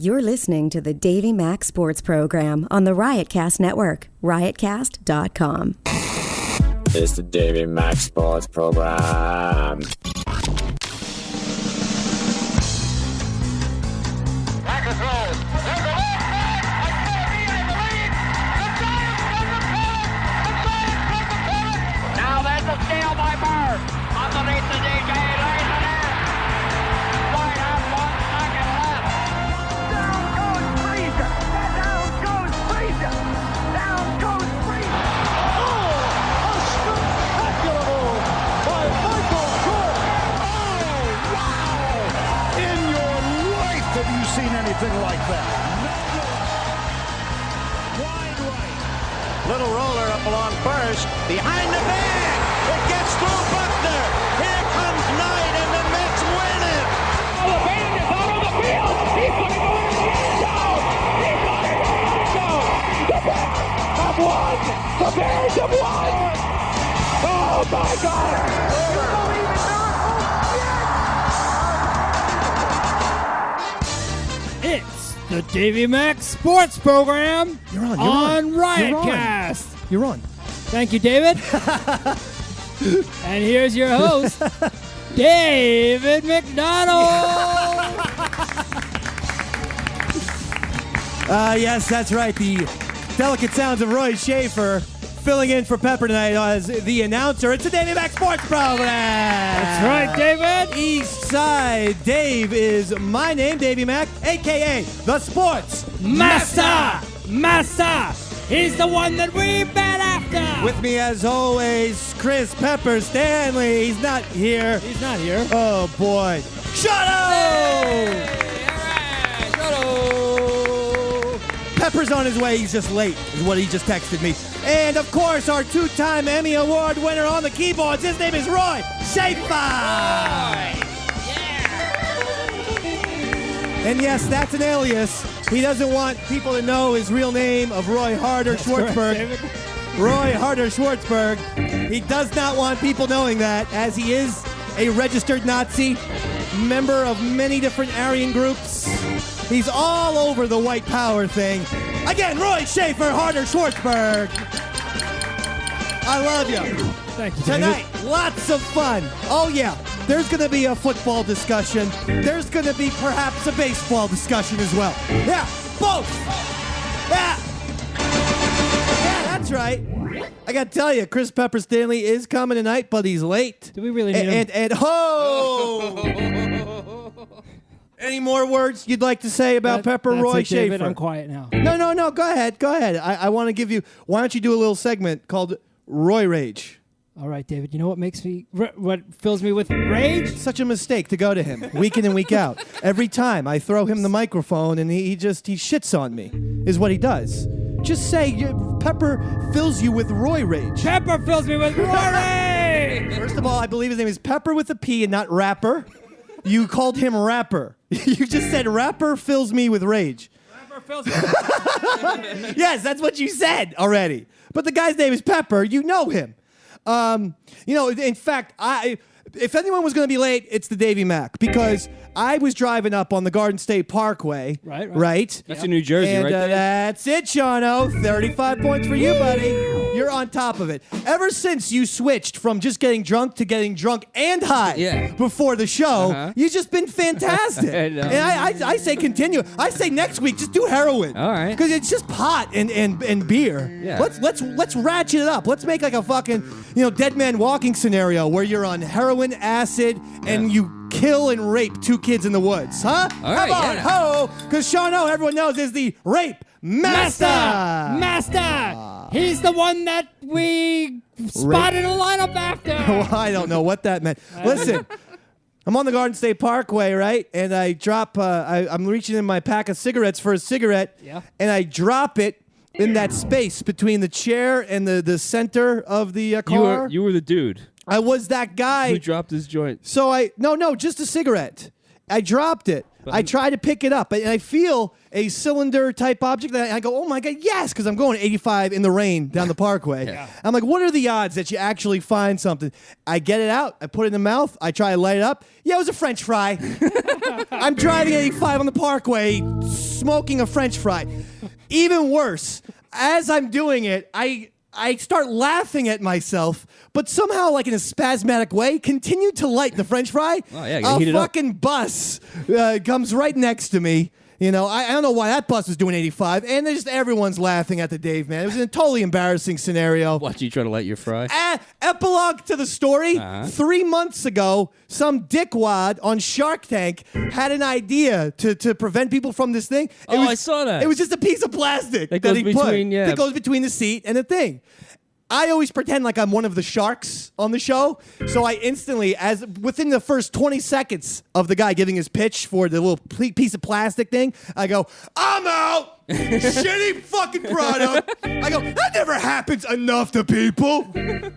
You're listening to the Davey Mac Sports Program on the Riotcast Network, riotcast.com. It's the Davey Mac Sports Program. Now there's a steal by Bird. Underneath the DJ, lays it in. Right on 1 second left. Down goes Frazier. Down goes Frazier. Down goes Frazier. Oh, a spectacular move by Michael Jordan. Oh, wow. In your life have you seen anything like that? Wide right. Little roller up along first. Behind the bag. It gets through Buckner. Here comes Knight, and the Mets win it. Oh, the band is out on the field. He's going to go in the end zone. He's going to go in the end zone. The Bears have won. The Bears have won. Oh, my God. You believe it, Miracle? Yes. It's the Davey Mac Sports Program You're on Riotcast. You're on. Thank you, David. And here's your host, David McDonald. Yes, that's right. The delicate sounds of Roy Schaefer filling in for Pepper tonight as the announcer. It's the Davey Mac Sports Program. That's right, David. East Side Dave is my name, Davey Mac, a.k.a. the Sports Master. He's the one that we bet after. With me, as always, Chris Pepper Stanley. He's not here. He's not here. Oh, boy. Shutto! Pepper's on his way. He's just late, is what he just texted me. And, of course, our two-time Emmy Award winner on the keyboards. His name is Roy Schaefer. And yes, that's an alias. He doesn't want people to know his real name of Roy Harder Schwartzberg. Roy Harder Schwartzberg. He does not want people knowing that, as he is a registered Nazi, member of many different Aryan groups. He's all over the white power thing. Again, Roy Schaefer, Harder Schwartzberg. I love you. Thank you, Tonight, David. lots of fun. Oh, yeah. There's going to be a football discussion. There's going to be perhaps a baseball discussion as well. Yeah, both. Yeah, that's right. I got to tell you, Chris Pepper Stanley is coming tonight, but he's late. Do we really need him? And any more words you'd like to say about Pepper, That's Roy it, David. Schaefer? I'm quiet now. No. Go ahead. I want to give you. Why don't you do a little segment called Roy Rage? All right, David. You know what makes me, what fills me with rage? Such a mistake to go to him week in and week out. Every time I throw him the microphone and he shits on me, is what he does. Just say Pepper fills you with Roy Rage. Pepper fills me with rage. First of all, I believe his name is Pepper with a P and not Rapper. You called him Rapper. You just said Rapper fills me with rage. Pepper fills me. Yes, that's what you said already. But the guy's name is Pepper. You know him. In fact, if anyone was going to be late, it's the Davey Mac, because I was driving up on the Garden State Parkway. Right? That's in New Jersey, and, right there. That's it, Shawno. 35 points for you, buddy. You're on top of it. Ever since you switched from just getting drunk to getting drunk and high before the show, you've just been fantastic. I know. And I say continue. I say next week, just do heroin. All right. Because it's just pot and beer. Yeah. Let's ratchet it up. Let's make like a fucking Dead Man Walking scenario where you're on heroin, acid, and you kill and rape 2 kids in the woods, huh? All right, Come on, ho! Because Shawno, everyone knows, is the rape master. He's the one that we spotted a lineup after. Well, I don't know what that meant. Listen, I'm on the Garden State Parkway, right? And I drop, I'm reaching in my pack of cigarettes for a cigarette, and I drop it in that space between the chair and the center of the car. You were the dude I was that guy who dropped his joint. So no, just a cigarette. I dropped it. I try to pick it up, and I feel a cylinder-type object, and I go, oh, my God, yes, because I'm going 85 in the rain down the Parkway. I'm like, what are the odds that you actually find something? I get it out. I put it in the mouth. I try to light it up. Yeah, it was a French fry. I'm driving 85 on the Parkway, smoking a French fry. Even worse, as I'm doing it, I start laughing at myself, but somehow, like in a spasmodic way, continue to light the French fry. Oh, yeah, gotta heat a it up. fucking bus comes right next to me. You know, I don't know why that bus was doing 85, and just everyone's laughing at the Dave, man. It was a totally embarrassing scenario. What, you try to light your fry? Epilogue to the story. 3 months ago, some dickwad on Shark Tank had an idea to prevent people from this thing. I saw that. It was just a piece of plastic that he put. That goes between the seat and the thing. I always pretend like I'm one of the sharks on the show, so I instantly, as within the first 20 seconds of the guy giving his pitch for the little piece of plastic thing, I go, I'm out! Shitty fucking product! I go, that never happens enough to people!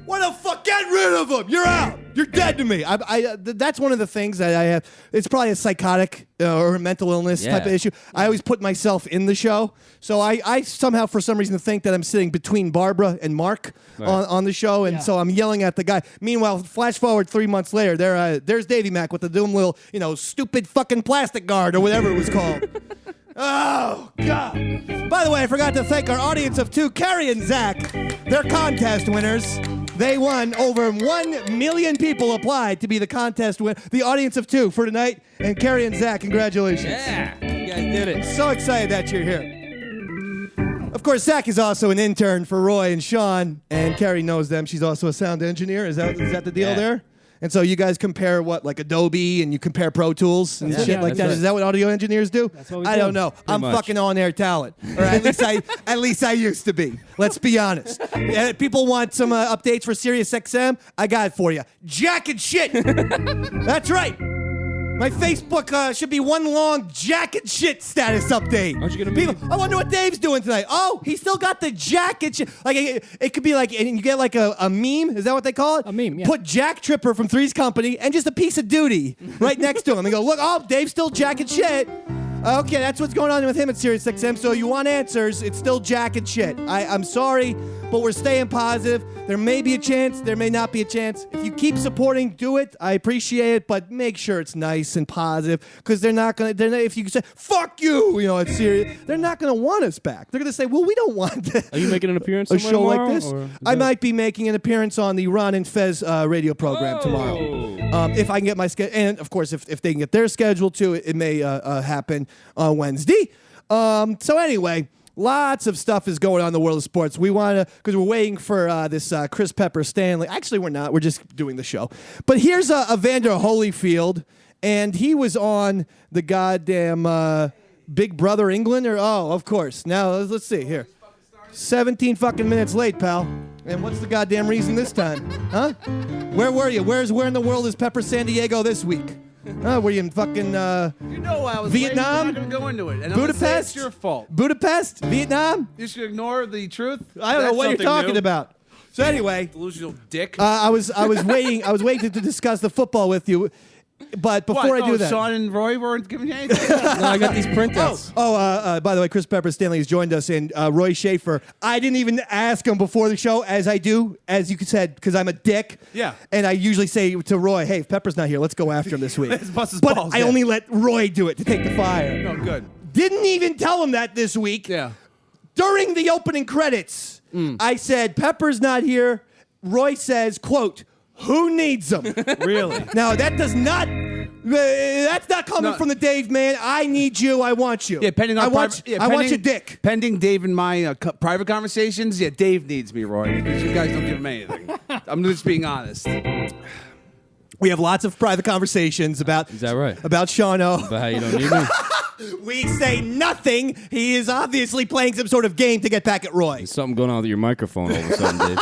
What the fuck? Get rid of them! You're out! You're dead to me! That's one of the things that I have. It's probably a psychotic or a mental illness type of issue. I always put myself in the show, so I somehow, for some reason, think that I'm sitting between Barbara and Mark on the show, and so I'm yelling at the guy. Meanwhile, flash forward 3 months later, there's Davey Mac with the dumb little, stupid fucking plastic guard or whatever it was called. Oh, God. By the way, I forgot to thank our audience of 2, Carrie and Zach. They're contest winners. They won. Over 1 million people applied to be the contest winner. The audience of 2 for tonight. And Carrie and Zach, congratulations. Yeah, you guys did it. So excited that you're here. Of course, Zach is also an intern for Roy and Sean, and Carrie knows them. She's also a sound engineer. Is that the deal there? And so you guys compare like Adobe, and you compare Pro Tools and shit like that. right. Is that what audio engineers do? That's what we I do. don't know. I'm much. fucking on-air talent, or at least I used to be. Let's be honest. People want some updates for Sirius XM. I got it for you. Jack and shit. That's right. My Facebook should be one long jacket shit status update. Aren't you gonna be- I wonder what Dave's doing tonight. Oh, he still got the jacket shit. Like it could be like, and you get like a meme. Is that what they call it? A meme, yeah. Put Jack Tripper from Three's Company and just a piece of duty right next to him. And go, look, oh, Dave's still jacket shit. Okay, that's what's going on with him at Sirius XM. So you want answers, it's still jacket shit. I'm sorry, but we're staying positive. There may be a chance, there may not be a chance. If you keep supporting, do it. I appreciate it, but make sure it's nice and positive, because if you say, fuck you, at Sirius, they're not going to want us back. They're going to say, well, we don't want that. Are you making an appearance A somewhere show like tomorrow, this? or is I that- might be making an appearance on the Ron and Fez radio program tomorrow. If I can get my schedule, and of course, if they can get their schedule too, it may happen on Wednesday. So anyway, lots of stuff is going on in the world of sports. We want to, because we're waiting for this Chris Pepper Stanley. Actually, we're not. We're just doing the show. But here's Evander Holyfield, and he was on the goddamn Big Brother England, of course. Now, let's see here. 17 fucking minutes late, pal. And what's the goddamn reason this time? Huh? Where were you? Where in the world is Pepper San Diego this week? Were you in fucking I was Vietnam? I'm not gonna go into it. And Budapest? It's your fault. Budapest? Vietnam? You should ignore the truth. I don't know That's what you're something talking new. about. So anyway, Delusional dick. I was waiting to discuss the football with you. But before I do that, Sean and Roy weren't giving you anything. No, I got these printouts. by the way, Chris Pepper Stanley has joined us, and Roy Schaefer. I didn't even ask him before the show, as I do, as you said, because I'm a dick. Yeah. And I usually say to Roy, hey, if Pepper's not here, let's go after him this week. Let's bust his but balls, I yeah. only let Roy do it to take the fire. No, good. Didn't even tell him that this week. Yeah. During the opening credits, I said, Pepper's not here. Roy says, quote, who needs him? Really? Now, that's not coming from the Dave, man. I need you. I want you. Yeah, pending our I want your dick. Pending Dave and my private conversations, Dave needs me, Roy, because you guys don't give him anything. I'm just being honest. We have lots of private conversations about. Is that right? About Shano. But how you don't need me? We say nothing. He is obviously playing some sort of game to get back at Roy. There's something going on with your microphone all of a sudden, Dave.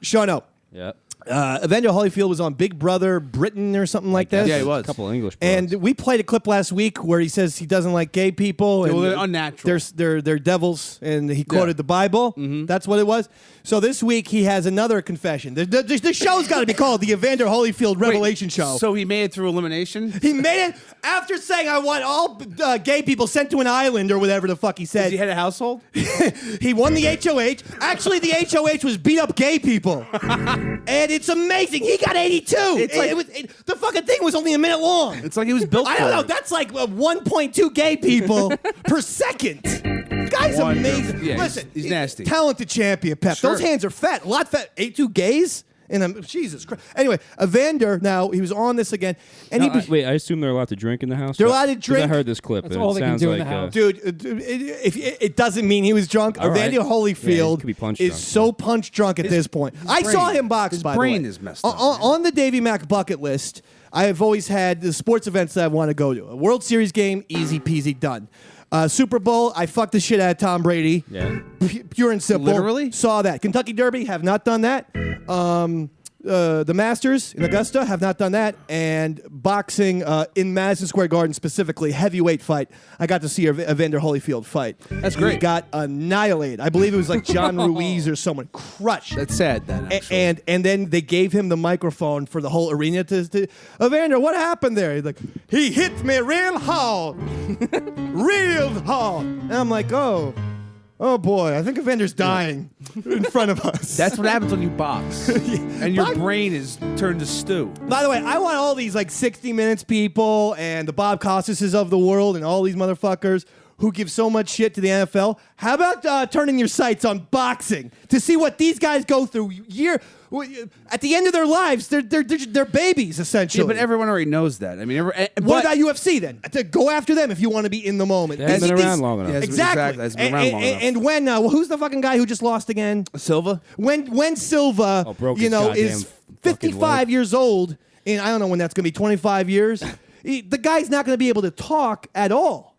Shano. Yeah. Evander Holyfield was on Big Brother Britain or something like that. Yeah, he was. A couple of English. And we played a clip last week where he says he doesn't like gay people. And well, they're unnatural. They're devils, and he quoted the Bible. Mm-hmm. That's what it was. So this week he has another confession. The show's got to be called the Evander Holyfield Revelation Show. So he made it through elimination? He made it after saying, I want all gay people sent to an island or whatever the fuck he said. Does he head a household? He won the HOH. Actually, the HOH was beat up gay people. And it's amazing. He got 82. The fucking thing was only a minute long. It's like he was built for I don't know. it. That's like 1.2 gay people per second. The guy's amazing. Yeah, Listen, he's nasty. Talented champion, Pep. Sure. Those hands are fat. A lot fat. 82 gays? And Jesus Christ. Anyway, Evander, now, he was on this again. And Wait, I assume they're allowed to drink in the house? They're allowed to 'Cause drink. I heard this clip. That's and all it they can sounds do in like, the house. Dude, it doesn't mean he was drunk. All right. Evander Yeah, Holyfield he could be punch is drunk. so punch drunk at this point. I saw him box, his by the brain way. is messed up, On the Davey Mac bucket list, I have always had the sports events that I want to go to. A World Series game, easy peasy, done. Super Bowl, I fucked the shit out of Tom Brady. Yeah. Pure and simple. Literally? Saw that. Kentucky Derby, have not done that. The Masters in Augusta, have not done that. And boxing in Madison Square Garden specifically, heavyweight fight. I got to see Evander Holyfield fight. That's great. He got annihilated. I believe it was like John Ruiz or someone. Crushed. That's sad, then, actually. And then they gave him the microphone for the whole arena to Evander, what happened there? He's like, he hit me real hard. Real hard. And I'm like, oh boy, I think Evander's dying in front of us. That's what happens when you box. And your brain is turned to stew. By the way, I want all these like 60 Minutes people and the Bob Costases of the world and all these motherfuckers who give so much shit to the NFL. How about turning your sights on boxing to see what these guys go through at the end of their lives? They're babies, essentially. Yeah, but everyone already knows that. I mean, what about UFC then? To go after them if you want to be in the moment. They haven't been around long enough. Yeah, Exactly. That's been around long enough. And when who's the fucking guy who just lost again? Silva? When Silva, broke his is goddamn fucking 55 leg. years old, and I don't know when that's going to be, 25 years, the guy's not going to be able to talk at all.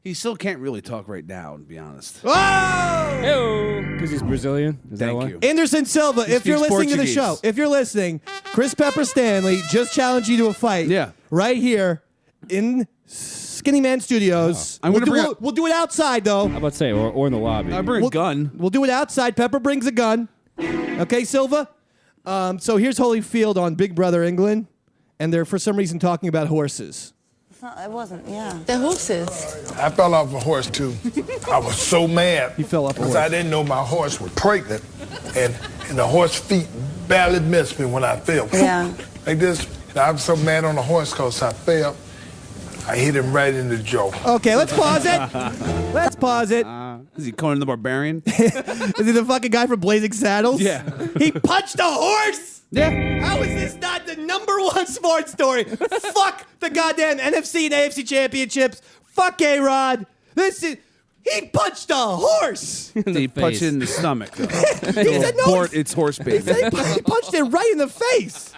He still can't really talk right now, to be honest. Oh! Because he's Brazilian? Is that Thank why? you. Anderson Silva, if you're speaks listening to the Portuguese. show, if you're listening, Chris Pepper Stanley just challenged you to a fight. Yeah. Right here in Skinny Man Studios. I'm gonna bring up- We'll do it outside, though. How about say, or in the lobby? I bring a gun. We'll do it outside. Pepper brings a gun. Okay, Silva? So here's Holyfield on Big Brother England, and they're for some reason talking about horses. It wasn't, yeah. The horses. I fell off a horse too. I was so mad. He fell off a because horse. I didn't know my horse was pregnant, and the horse feet barely missed me when I fell. Yeah. Like this. And I was so mad on the horse because I fell. I hit him right in the jaw. Okay, let's pause it. Let's pause it. Is he Conan the Barbarian? Is he the fucking guy from Blazing Saddles? Yeah. He punched a horse? Yeah. How is this not the #1 sports story? Fuck the goddamn NFC and AFC championships. Fuck A-Rod. He punched a horse. He punched it in the stomach, though. He said no. It's horse baby. He punched it right in the face.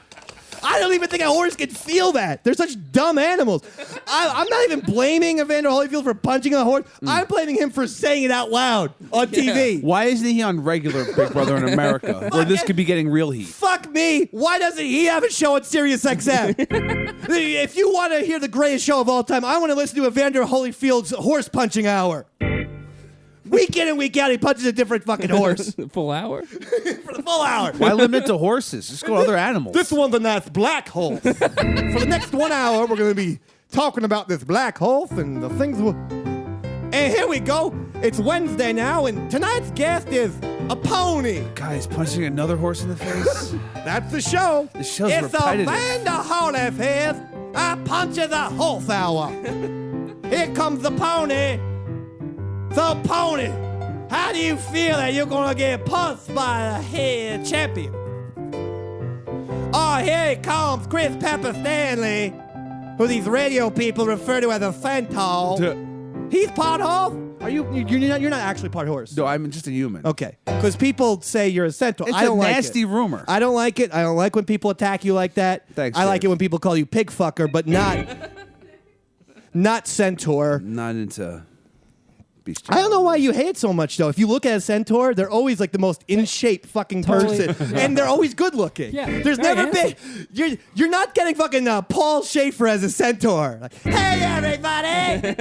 I don't even think a horse can feel that. They're such dumb animals. I'm not even blaming Evander Holyfield for punching a horse. I'm blaming him for saying it out loud on TV. Why isn't he on regular Big Brother in America, where this could be getting real heat? Fuck me. Why doesn't he have a show on Sirius XM? If you want to hear the greatest show of all time, I want to listen to Evander Holyfield's Horse Punching Hour. Week in and week out, he punches a different fucking horse Full hour? for the full hour. Why limit it to horses? Just go to other animals. This one's a nice black horse. For the next 1 hour, we're going to be talking about this black horse and the things. And here we go. It's Wednesday now, and tonight's guest is a pony. Guys, punching another horse in the face? That's the show. The show's it's repetitive. Evander Holyfield. I punches a horse hour. Here comes the pony. So, pony, how do you feel that you're going to get punched by the head champion? Oh, here he comes, Chris Pepper Stanley, who these radio people refer to as a centaur. He's part horse? You're not actually part horse? No, I'm just a human. Okay, because people say you're a centaur. It's I don't a like nasty it. rumor. I don't like it. I don't like when people attack you like that. Thanks, I like Dave. it when people call you pig fucker, but not centaur. Not into Beast I don't know why you hate it so much, though. If you look at a centaur, they're always like the most in shape fucking person, and they're always good looking. Yeah, There's very never been. You're not getting fucking Paul Schaefer as a centaur. Like, hey everybody,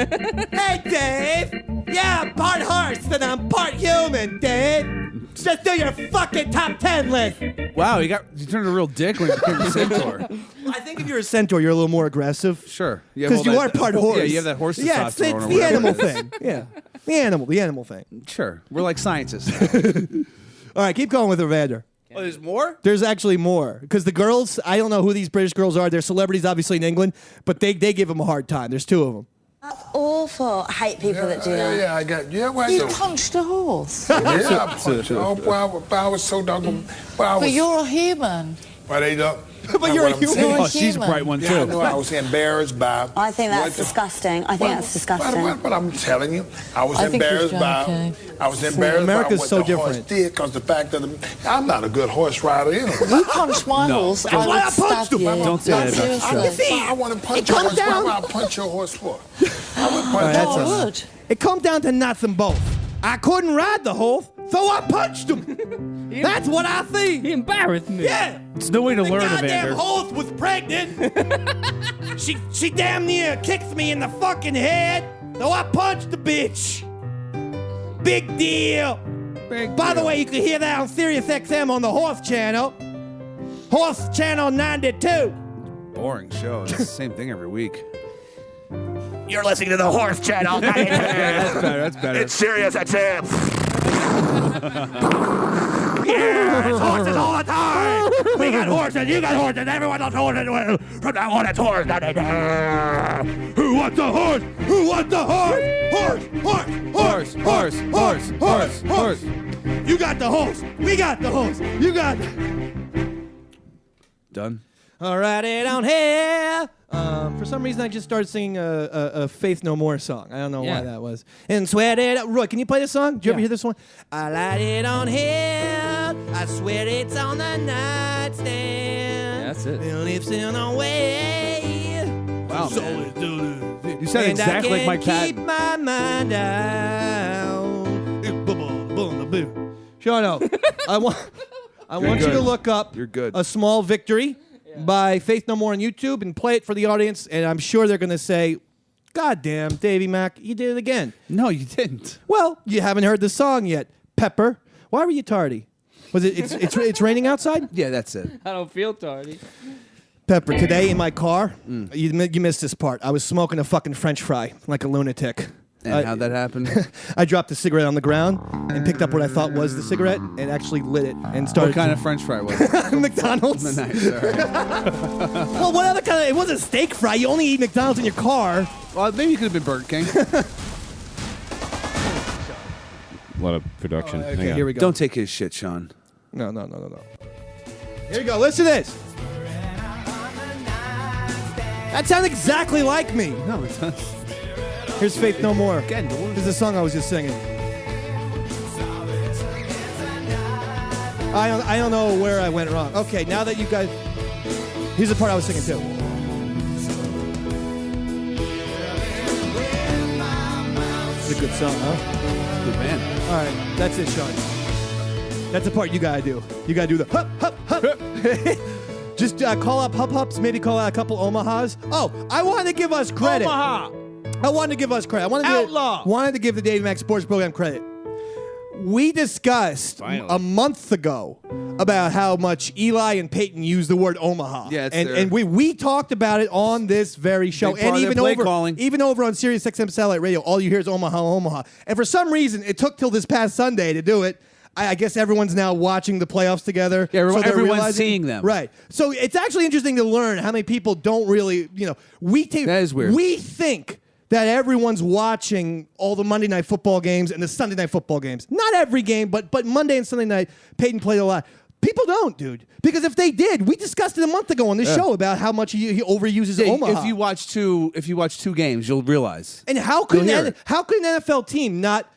hey Dave. Yeah, I'm part horse and I'm part human, Dave. Just do your fucking top 10 list. Wow, you turned a real dick when you became a centaur. I think if you're a centaur, you're a little more aggressive. Sure. Because you are part horse. Yeah, you have that horse testosterone. Yeah, it's or the whatever. animal thing. Yeah. The animal thing. Sure. We're like scientists. All right, keep going with Evander. Oh, there's more? There's actually more. Because the girls, I don't know who these British girls are. They're celebrities, obviously, in England. But they give them a hard time. There's 2 of them. That's awful. I hate people that do that. Yeah, I got. Yeah, well, You punched a horse. Yeah, I punched. Oh, well, I was so doggone. But you're a human. Well, they don't. But you're a human. You're a Oh, she's a human. bright one, too. Yeah, I know I was embarrassed by. I think that's what the- disgusting. I think that's disgusting. But I'm telling you, I was I think you're embarrassed by. joking. I was embarrassed America's by what so the horse different. did because the fact that I'm not a good horse rider anyway. You punched my horse, I why I would punched stab him. you. Don't say that about Seriously. I want to punch It your comes horse. Why down- would I punch your horse for? I would punch right, your that's I horse. would. It comes down to nuts and both. I couldn't ride the horse, so I punched him. That's what I think. He embarrassed me. Yeah. It's no way to The learn, goddamn Evander. horse was pregnant. she damn near kicked me in the fucking head, so I punched the bitch. Big deal. By the way, you can hear that on Sirius XM on the Horse Channel. Horse Channel 92. Boring show. It's the same thing every week. You're listening to the Horse Channel 92. That's better. It's Sirius XM. Yeah, it's horses all the time. We got horses, you got horses, everyone else horses. From now on, it's horse. Who wants the horse? Who wants the horse? Horse. You got the horse. We got the horse. You got. Done. All right, it on here. For some reason, I just started singing a Faith No More song. I don't know why that was. And sweat it up. Roy, can you play this song? Did you ever hear this one? I light it on here. I swear it's on the nightstand. That's it. It lives in a way. Wow, So man. it do. You sound And exactly like I Mike can't keep Patton. my mind down. Boom. Shut up. I want you to good. look up You're good. A Small Victory by Faith No More on YouTube and play it for the audience, and I'm sure they're going to say, God damn, Davey Mac, you did it again. No, you didn't. Well, you haven't heard the song yet. Pepper, why were you tardy? Was it? It's raining outside? Yeah, that's it. I don't feel tardy. Pepper, today in my car, you missed this part. I was smoking a fucking French fry like a lunatic. And how'd that happen? I dropped the cigarette on the ground and picked up what I thought was the cigarette and actually lit it and started. What kind of French fry was it? McDonald's? Nice. All right. Well, what other kind of? It wasn't steak fry. You only eat McDonald's in your car. Well, maybe you could have been Burger King. A lot of production. Hang Okay, on. here we go. Don't take his shit, Sean. No. Here we go. Listen to this. That sounds exactly like me. No, it does. Here's Faith No More. Again, This is the song I was just singing. I don't know where I went wrong. Okay, now that you guys... Here's the part I was singing too. It's a good song, huh? Good man. All right, that's it, Sean. That's the part you gotta do. You gotta do the hup, hup, hup. Just call up Hup Hups, maybe call out a couple Omahas. Oh, I wanted to give us credit. Omaha. I wanted to give us credit. Outlaw. Wanted to give the Davey Mac Sports Program credit. We discussed Finally. a month ago about how much Eli and Peyton use the word Omaha. Yeah, it's and their- and we talked about it on this very show. Big part And of their play even calling. over on Sirius XM Satellite Radio, all you hear is Omaha. And for some reason, it took till this past Sunday to do it. I guess everyone's now watching the playoffs together. Yeah, so they're everyone's realizing- seeing them. Right. So it's actually interesting to learn how many people don't really, That is weird. We think that everyone's watching all the Monday night football games and the Sunday night football games. Not every game, but Monday and Sunday night, Peyton played a lot. People don't, dude. Because if they did, we discussed it a month ago on this show about how much he overuses Omaha. If you watch two games, you'll realize. And how could You'll hear an it. NFL team not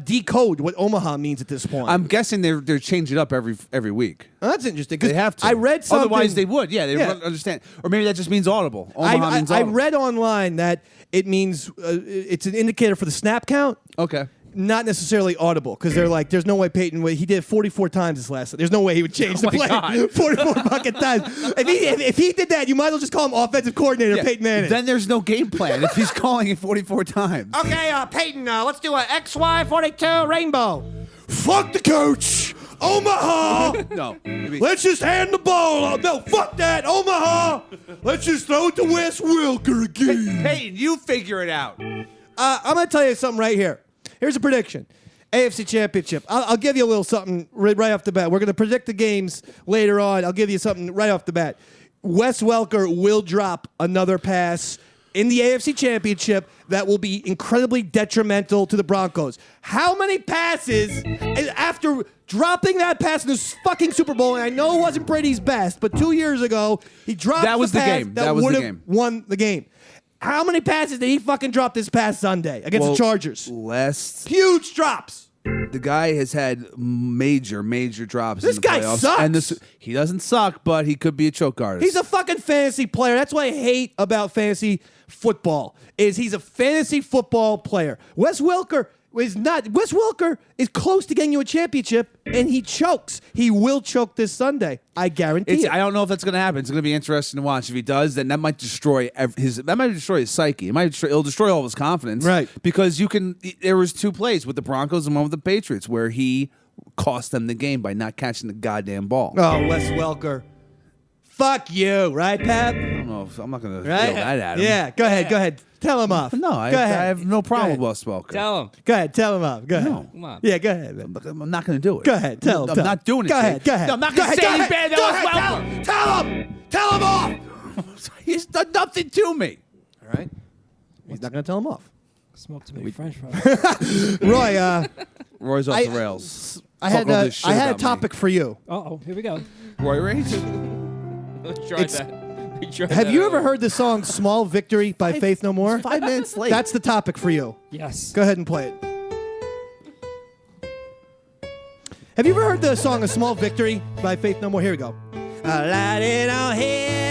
decode what Omaha means at this point. I'm guessing they're changing it up every week. That's interesting. 'Cause They have to. I read something. Otherwise, they would. Yeah, they would understand. Or maybe that just means audible. Omaha means I audible. read online that it means it's an indicator for the snap count. Okay. Not necessarily audible, because they're like, there's no way Peyton he did it 44 times this last. There's no way he would change the my play God. 44 fucking times. If he did that, you might as well just call him offensive coordinator Yeah. Peyton Manning. Then there's no game plan if he's calling it 44 times. Okay, Peyton, let's do a XY42 rainbow. Fuck the coach, Omaha. No. Maybe- Let's just hand the ball off. No, fuck that, Omaha. Let's just throw it to Wes Welker again. Peyton, you figure it out. I'm going to tell you something right here. Here's a prediction. AFC Championship. I'll give you a little something right off the bat. We're going to predict the games later on. I'll give you something right off the bat. Wes Welker will drop another pass in the AFC Championship that will be incredibly detrimental to the Broncos. How many passes after dropping that pass in this fucking Super Bowl, and I know it wasn't Brady's best, but 2 years ago, he dropped That was the the pass game. that That was the would have game. won the game. How many passes did he fucking drop this past Sunday against the Chargers? Huge drops. The guy has had major drops. This in the guy playoffs. sucks. And he doesn't suck, but he could be a choke artist. He's a fucking fantasy player. That's what I hate about fantasy football. Is he's a fantasy football player. Wes Welker is not. Wes Welker is close to getting you a championship, and he chokes. He will choke this Sunday. I guarantee it. I don't know if that's going to happen. It's going to be interesting to watch. If he does, then that might destroy his psyche. It'll destroy all of his confidence. Right. Because there was 2 plays with the Broncos and one with the Patriots where he cost them the game by not catching the goddamn ball. Oh, Wes Welker. Fuck you, right, Pap? I don't know if I'm not going to Right? yell that at him. Yeah, go ahead. Tell him off. No, Go I ahead. have no problem Go with Wes Welker. Tell him. Go ahead, tell him off. Go ahead. No. Come on. Yeah, go ahead, man. I'm not going to do it. Go ahead, tell him. I'm not doing it. Go ahead, Dave. go ahead. No, I'm not Go going to ahead, say go anything bad ahead, about Wes Welker. Tell him off. He's done nothing to me. All right. He's not going to tell him off. Smoke too many French fries. Roy, Roy's off the rails. I had Talk all this shit a about me. topic for you. Uh-oh, here we go. Roy Rage? Let's try It's- that. We tried Have that you ever earlier. heard the song Small Victory by Faith No More? 5 minutes late. That's the topic for you. Yes. Go ahead and play it. Have you ever heard the song A Small Victory by Faith No More? Here we go. A light in our hand.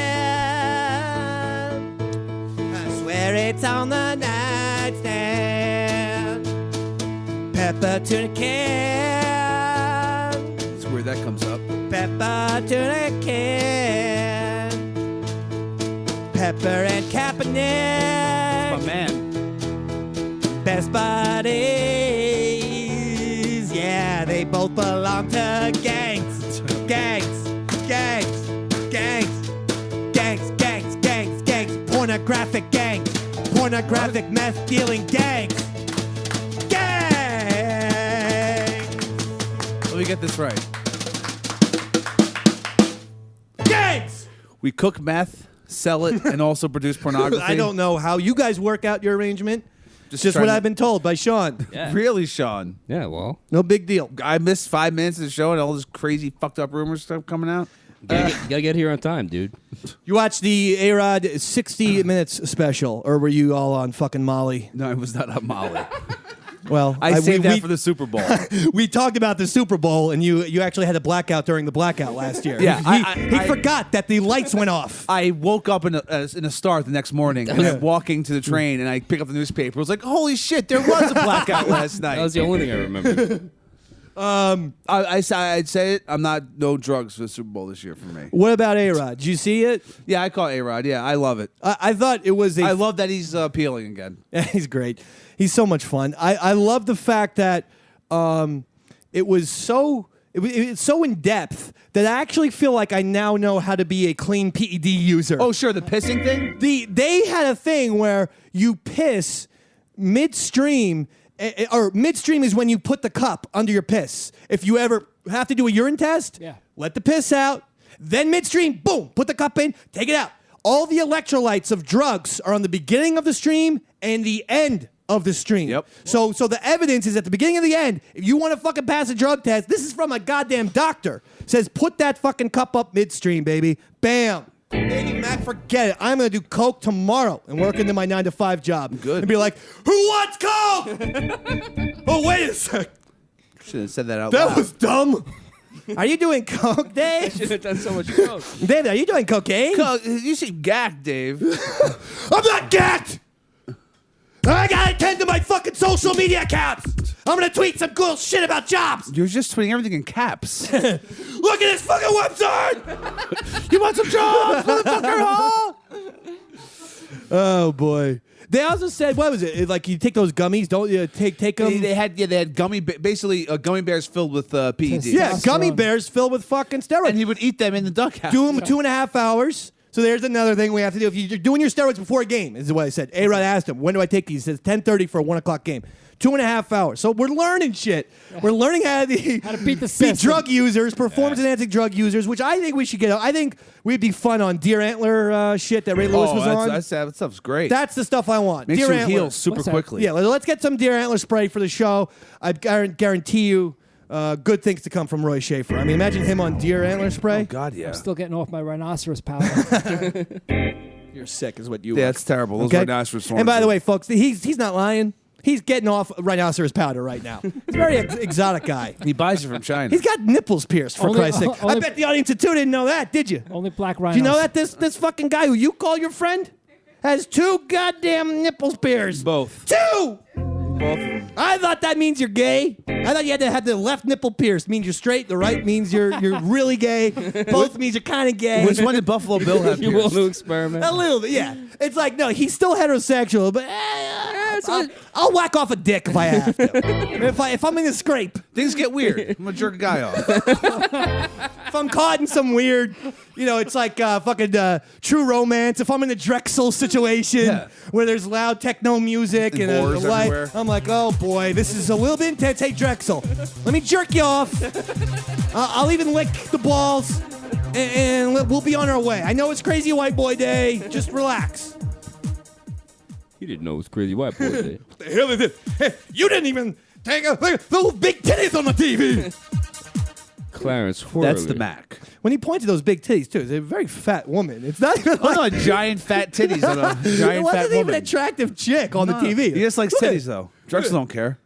I swear it's on the nightstand. Pepper tuna can. It's weird that comes up. Pepper tuna can. Pepper and Kaepernick. My man. Best buddies. Yeah, they both belong to gangs. Gangs. Pornographic gangs. Pornographic meth dealing gangs. Let me get this right. Gangs! We cook meth, sell it, and also produce pornography. I don't know how you guys work out your arrangement. Just trying what to- I've been told by Sean. Yeah. Really, Sean? Yeah, well, No big deal. I missed 5 minutes of the show and all this crazy fucked up rumors stuff coming out. you gotta get here on time, dude. You watched the A-Rod 60 Minutes special, or were you all on fucking Molly? No, it was not a Molly. Well, I saved we- that for the Super Bowl. We talked about the Super Bowl, and you actually had a blackout during the blackout last year. Yeah, he forgot that the lights went off. I woke up in a start the next morning, and I'm walking to the train, and I pick up the newspaper. I was like, holy shit, there was a blackout last night. That was the only thing I remember. I'd say it. I'm not no drugs for the Super Bowl this year for me. What about A-Rod? Did you see it? Yeah, I call A-Rod. Yeah, I love it. I thought it was I love that he's appealing again. He's great. He's so much fun. I love the fact that it was so it's so in depth that I actually feel like I now know how to be a clean PED user. Oh, sure, the pissing thing? They had a thing where you piss midstream, or midstream is when you put the cup under your piss. If you ever have to do a urine test, let the piss out, then midstream, boom, put the cup in, take it out. All the electrolytes of drugs are on the beginning of the stream and the end of the stream. Yep. So the evidence is at the beginning and the end. If you want to fucking pass a drug test, this is from a goddamn doctor. Says put that fucking cup up midstream, baby. Bam. Davey Mac, forget it. I'm gonna do coke tomorrow and work into my 9-to-5 job. Good. And be like, who wants coke? Oh, wait a sec. Should have said that out That loud. was dumb. Are you doing coke, Dave? Should have done so much coke. Dave, are you doing cocaine? You seem gacked, Dave. I'm not gacked. I gotta attend to my fucking social media accounts. I'm gonna tweet some cool shit about jobs. You're just tweeting everything in caps. Look at this fucking website. You want some jobs, motherfucker, huh? Oh boy. They also said, what was it? Like you take those gummies, don't you take them? They had gummy bears filled with PEDs. Yeah, gummy bears filled with fucking steroids. And he would eat them in the dugout. Do them 2.5 hours. So there's another thing we have to do. If you're doing your steroids before a game, is what I said. A-Rod asked him, when do I take these? He says 10:30 for a 1 o'clock game. 2.5 hours. So we're learning shit. We're learning how to beat the system. Drug users, performance-enhancing drug users, which I think we should get. I think we'd be fun on Deer Antler shit that Ray Lewis was on. That stuff's great. That's the stuff I want. Makes Deer you Antler. heal super quickly. Yeah, let's get some Deer Antler spray for the show. I guarantee you good things to come from Roy Schaefer. I mean, imagine him on Deer Antler spray. Oh, God, yeah. I'm still getting off my rhinoceros powder. You're sick is what you Yeah, are. that's terrible. Those Okay? rhinoceros horns. And by the way, folks, he's not lying. He's getting off rhinoceros powder right now. He's a very exotic guy. He buys it from China. He's got nipples pierced, for Only- Christ's sake. I only- bet the audience of two didn't know that, did you? Only black Do rhinos. you know that this fucking guy who you call your friend has 2 goddamn nipples pierced? Both. 2! Both. I thought that means you're gay. I thought you had to have the left nipple pierced. Means you're straight. The right means you're really gay. Both means you're kind of gay. Which one did Buffalo Bill have You want pierced? to experiment? A little bit, yeah. It's like, no, he's still heterosexual, but I'll whack off a dick if I have to. if I'm in a scrape. Things get weird. I'm going to jerk a guy off. If I'm caught in some weird, it's like fucking True Romance. If I'm in a Drexel situation where there's loud techno music and a whores light, everywhere. I'm like, oh boy, this is a little bit intense. Hey, Drexel, let me jerk you off. I'll even lick the balls, and we'll be on our way. I know it's Crazy White Boy Day. Just relax. You didn't know it was Crazy White Boy Day. The hell is it? Hey, you didn't even take those big titties on the TV. Clarence Horley. That's the Mac. When he pointed those big titties too, it's a very fat woman. It's not even Oh, no, giant fat titties on a it giant wasn't fat even woman. an attractive chick on the TV. He just likes Look at titties, though. Drexel don't care.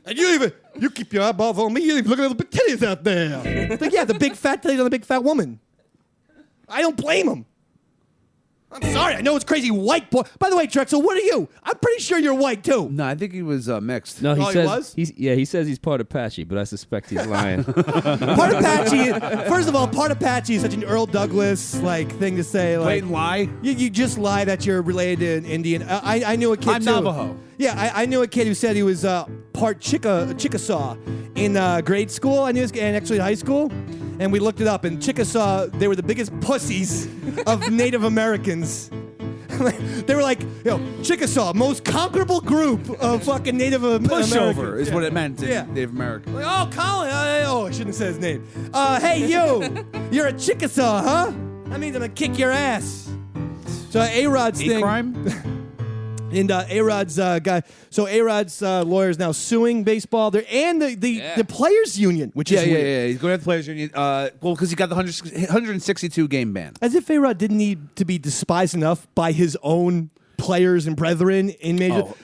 And you keep your eyeballs on me. You look at the big titties out there. It's like, yeah, the big fat titties on the big fat woman. I don't blame him. I'm sorry. I know it's Crazy White Boy. By the way, Drexel, what are you? I'm pretty sure you're white too. No, I think he was mixed. No, he Oh, he says was? he says he's part Apache, but I suspect he's lying. Part Apache. First of all, part Apache is such an Earl Douglas thing to say. Like, Wait and lie? You just lie that you're related to an Indian. I knew a kid I'm too. Navajo. Yeah, I knew a kid who said he was part Chickasaw in grade school. I knew this, and actually high school. And we looked it up. And Chickasaw, they were the biggest pussies of Native Americans. They were like, Chickasaw, most conquerable group of fucking Native Americans. Pushover is Yeah. what it meant in Yeah. Native American. Like, oh, Colin. I shouldn't have said his name. Hey, you. You're a Chickasaw, huh? That means I'm going to kick your ass. So A-Rod's thing. crime? And A-Rod's guy. So A-Rod's lawyer is now suing baseball. The players' union, which is weird. Yeah. He's going to the players' union. Because he got the 162 game ban. As if A-Rod didn't need to be despised enough by his own players and brethren in major. Oh,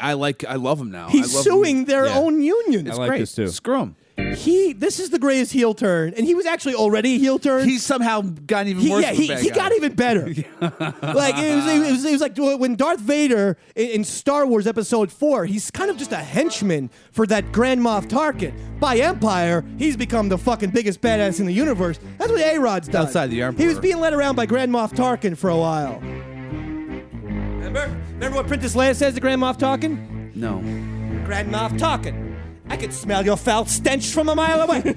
I love him now. He's I love suing him. their Yeah. own union. I like Great. this too. Screw him. This is the greatest heel turn, and he was actually already a heel turn. He's somehow gotten even worse. He got even better. Like it was like when Darth Vader in Star Wars Episode 4, he's kind of just a henchman for that Grand Moff Tarkin. By Empire, he's become the fucking biggest badass in the universe. That's what A-Rod's done. Outside the Emperor. He was being led around by Grand Moff Tarkin for a while. Remember what Princess Leia says to Grand Moff Tarkin? No. Grand Moff Tarkin, I can smell your foul stench from a mile away. Do you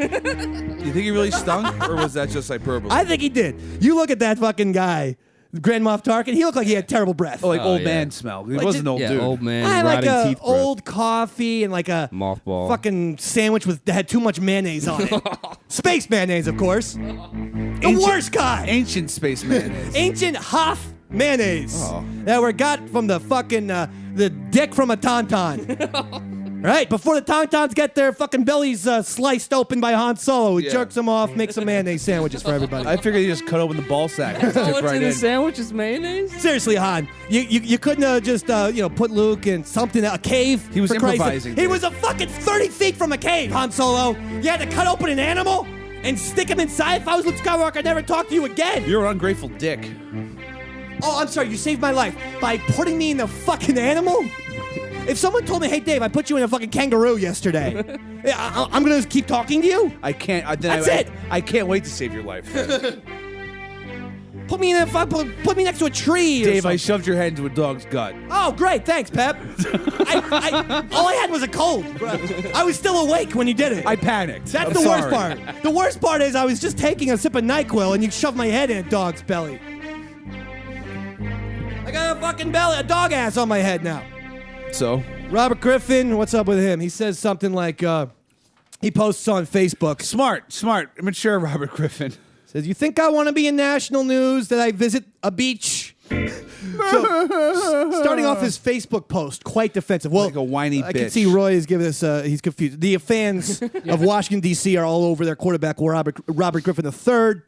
think he really stunk, or was that just hyperbole? I think he did. You look at that fucking guy, Grand Moff Tarkin. He looked like he had terrible breath. like old yeah. man smell. He Like wasn't an old Yeah, dude. old man, I had like rotting a teeth breath. old coffee and like a Mothball. fucking sandwich that had too much mayonnaise on it. Space mayonnaise, of course. The worst kind. Ancient space mayonnaise. Ancient Hoff mayonnaise Oh. that were got from the fucking the dick from a tauntaun. Right, before the Tauntauns get their fucking bellies sliced open by Han Solo, he jerks them off, makes some mayonnaise sandwiches for everybody. I figured he just cut open the ball sack. And What's dip right in the in. sandwich is mayonnaise? Seriously, Han, you couldn't just put Luke in something, a cave. He was for Christ's sake. improvising, He dude. was a fucking 30 feet from a cave, Han Solo. You had to cut open an animal and stick him inside. If I was Luke Skywalker, I'd never talk to you again. You're an ungrateful dick. Oh, I'm sorry, you saved my life by putting me in the fucking animal? If someone told me, hey, Dave, I put you in a fucking kangaroo yesterday, I'm going to keep talking to you? I can't. That's it. I can't wait to save your life. Put me put me next to a tree or Dave, something. I shoved your head into a dog's gut. Oh, great. Thanks, Pep. All I had was a cold. I was still awake when you did it. I panicked. That's I'm the sorry. worst part. The worst part is I was just taking a sip of NyQuil and you shoved my head in a dog's belly. I got a fucking belly, a dog ass on my head now. So? Robert Griffin, what's up with him? He says something like, he posts on Facebook. Smart, mature Robert Griffin. Says, you think I want to be in national news that I visit a beach? So, starting off his Facebook post, quite defensive. Well, Like a whiny I can bitch. see Roy is giving us, he's confused. The fans of Washington, D.C. are all over their quarterback, Robert Griffin III.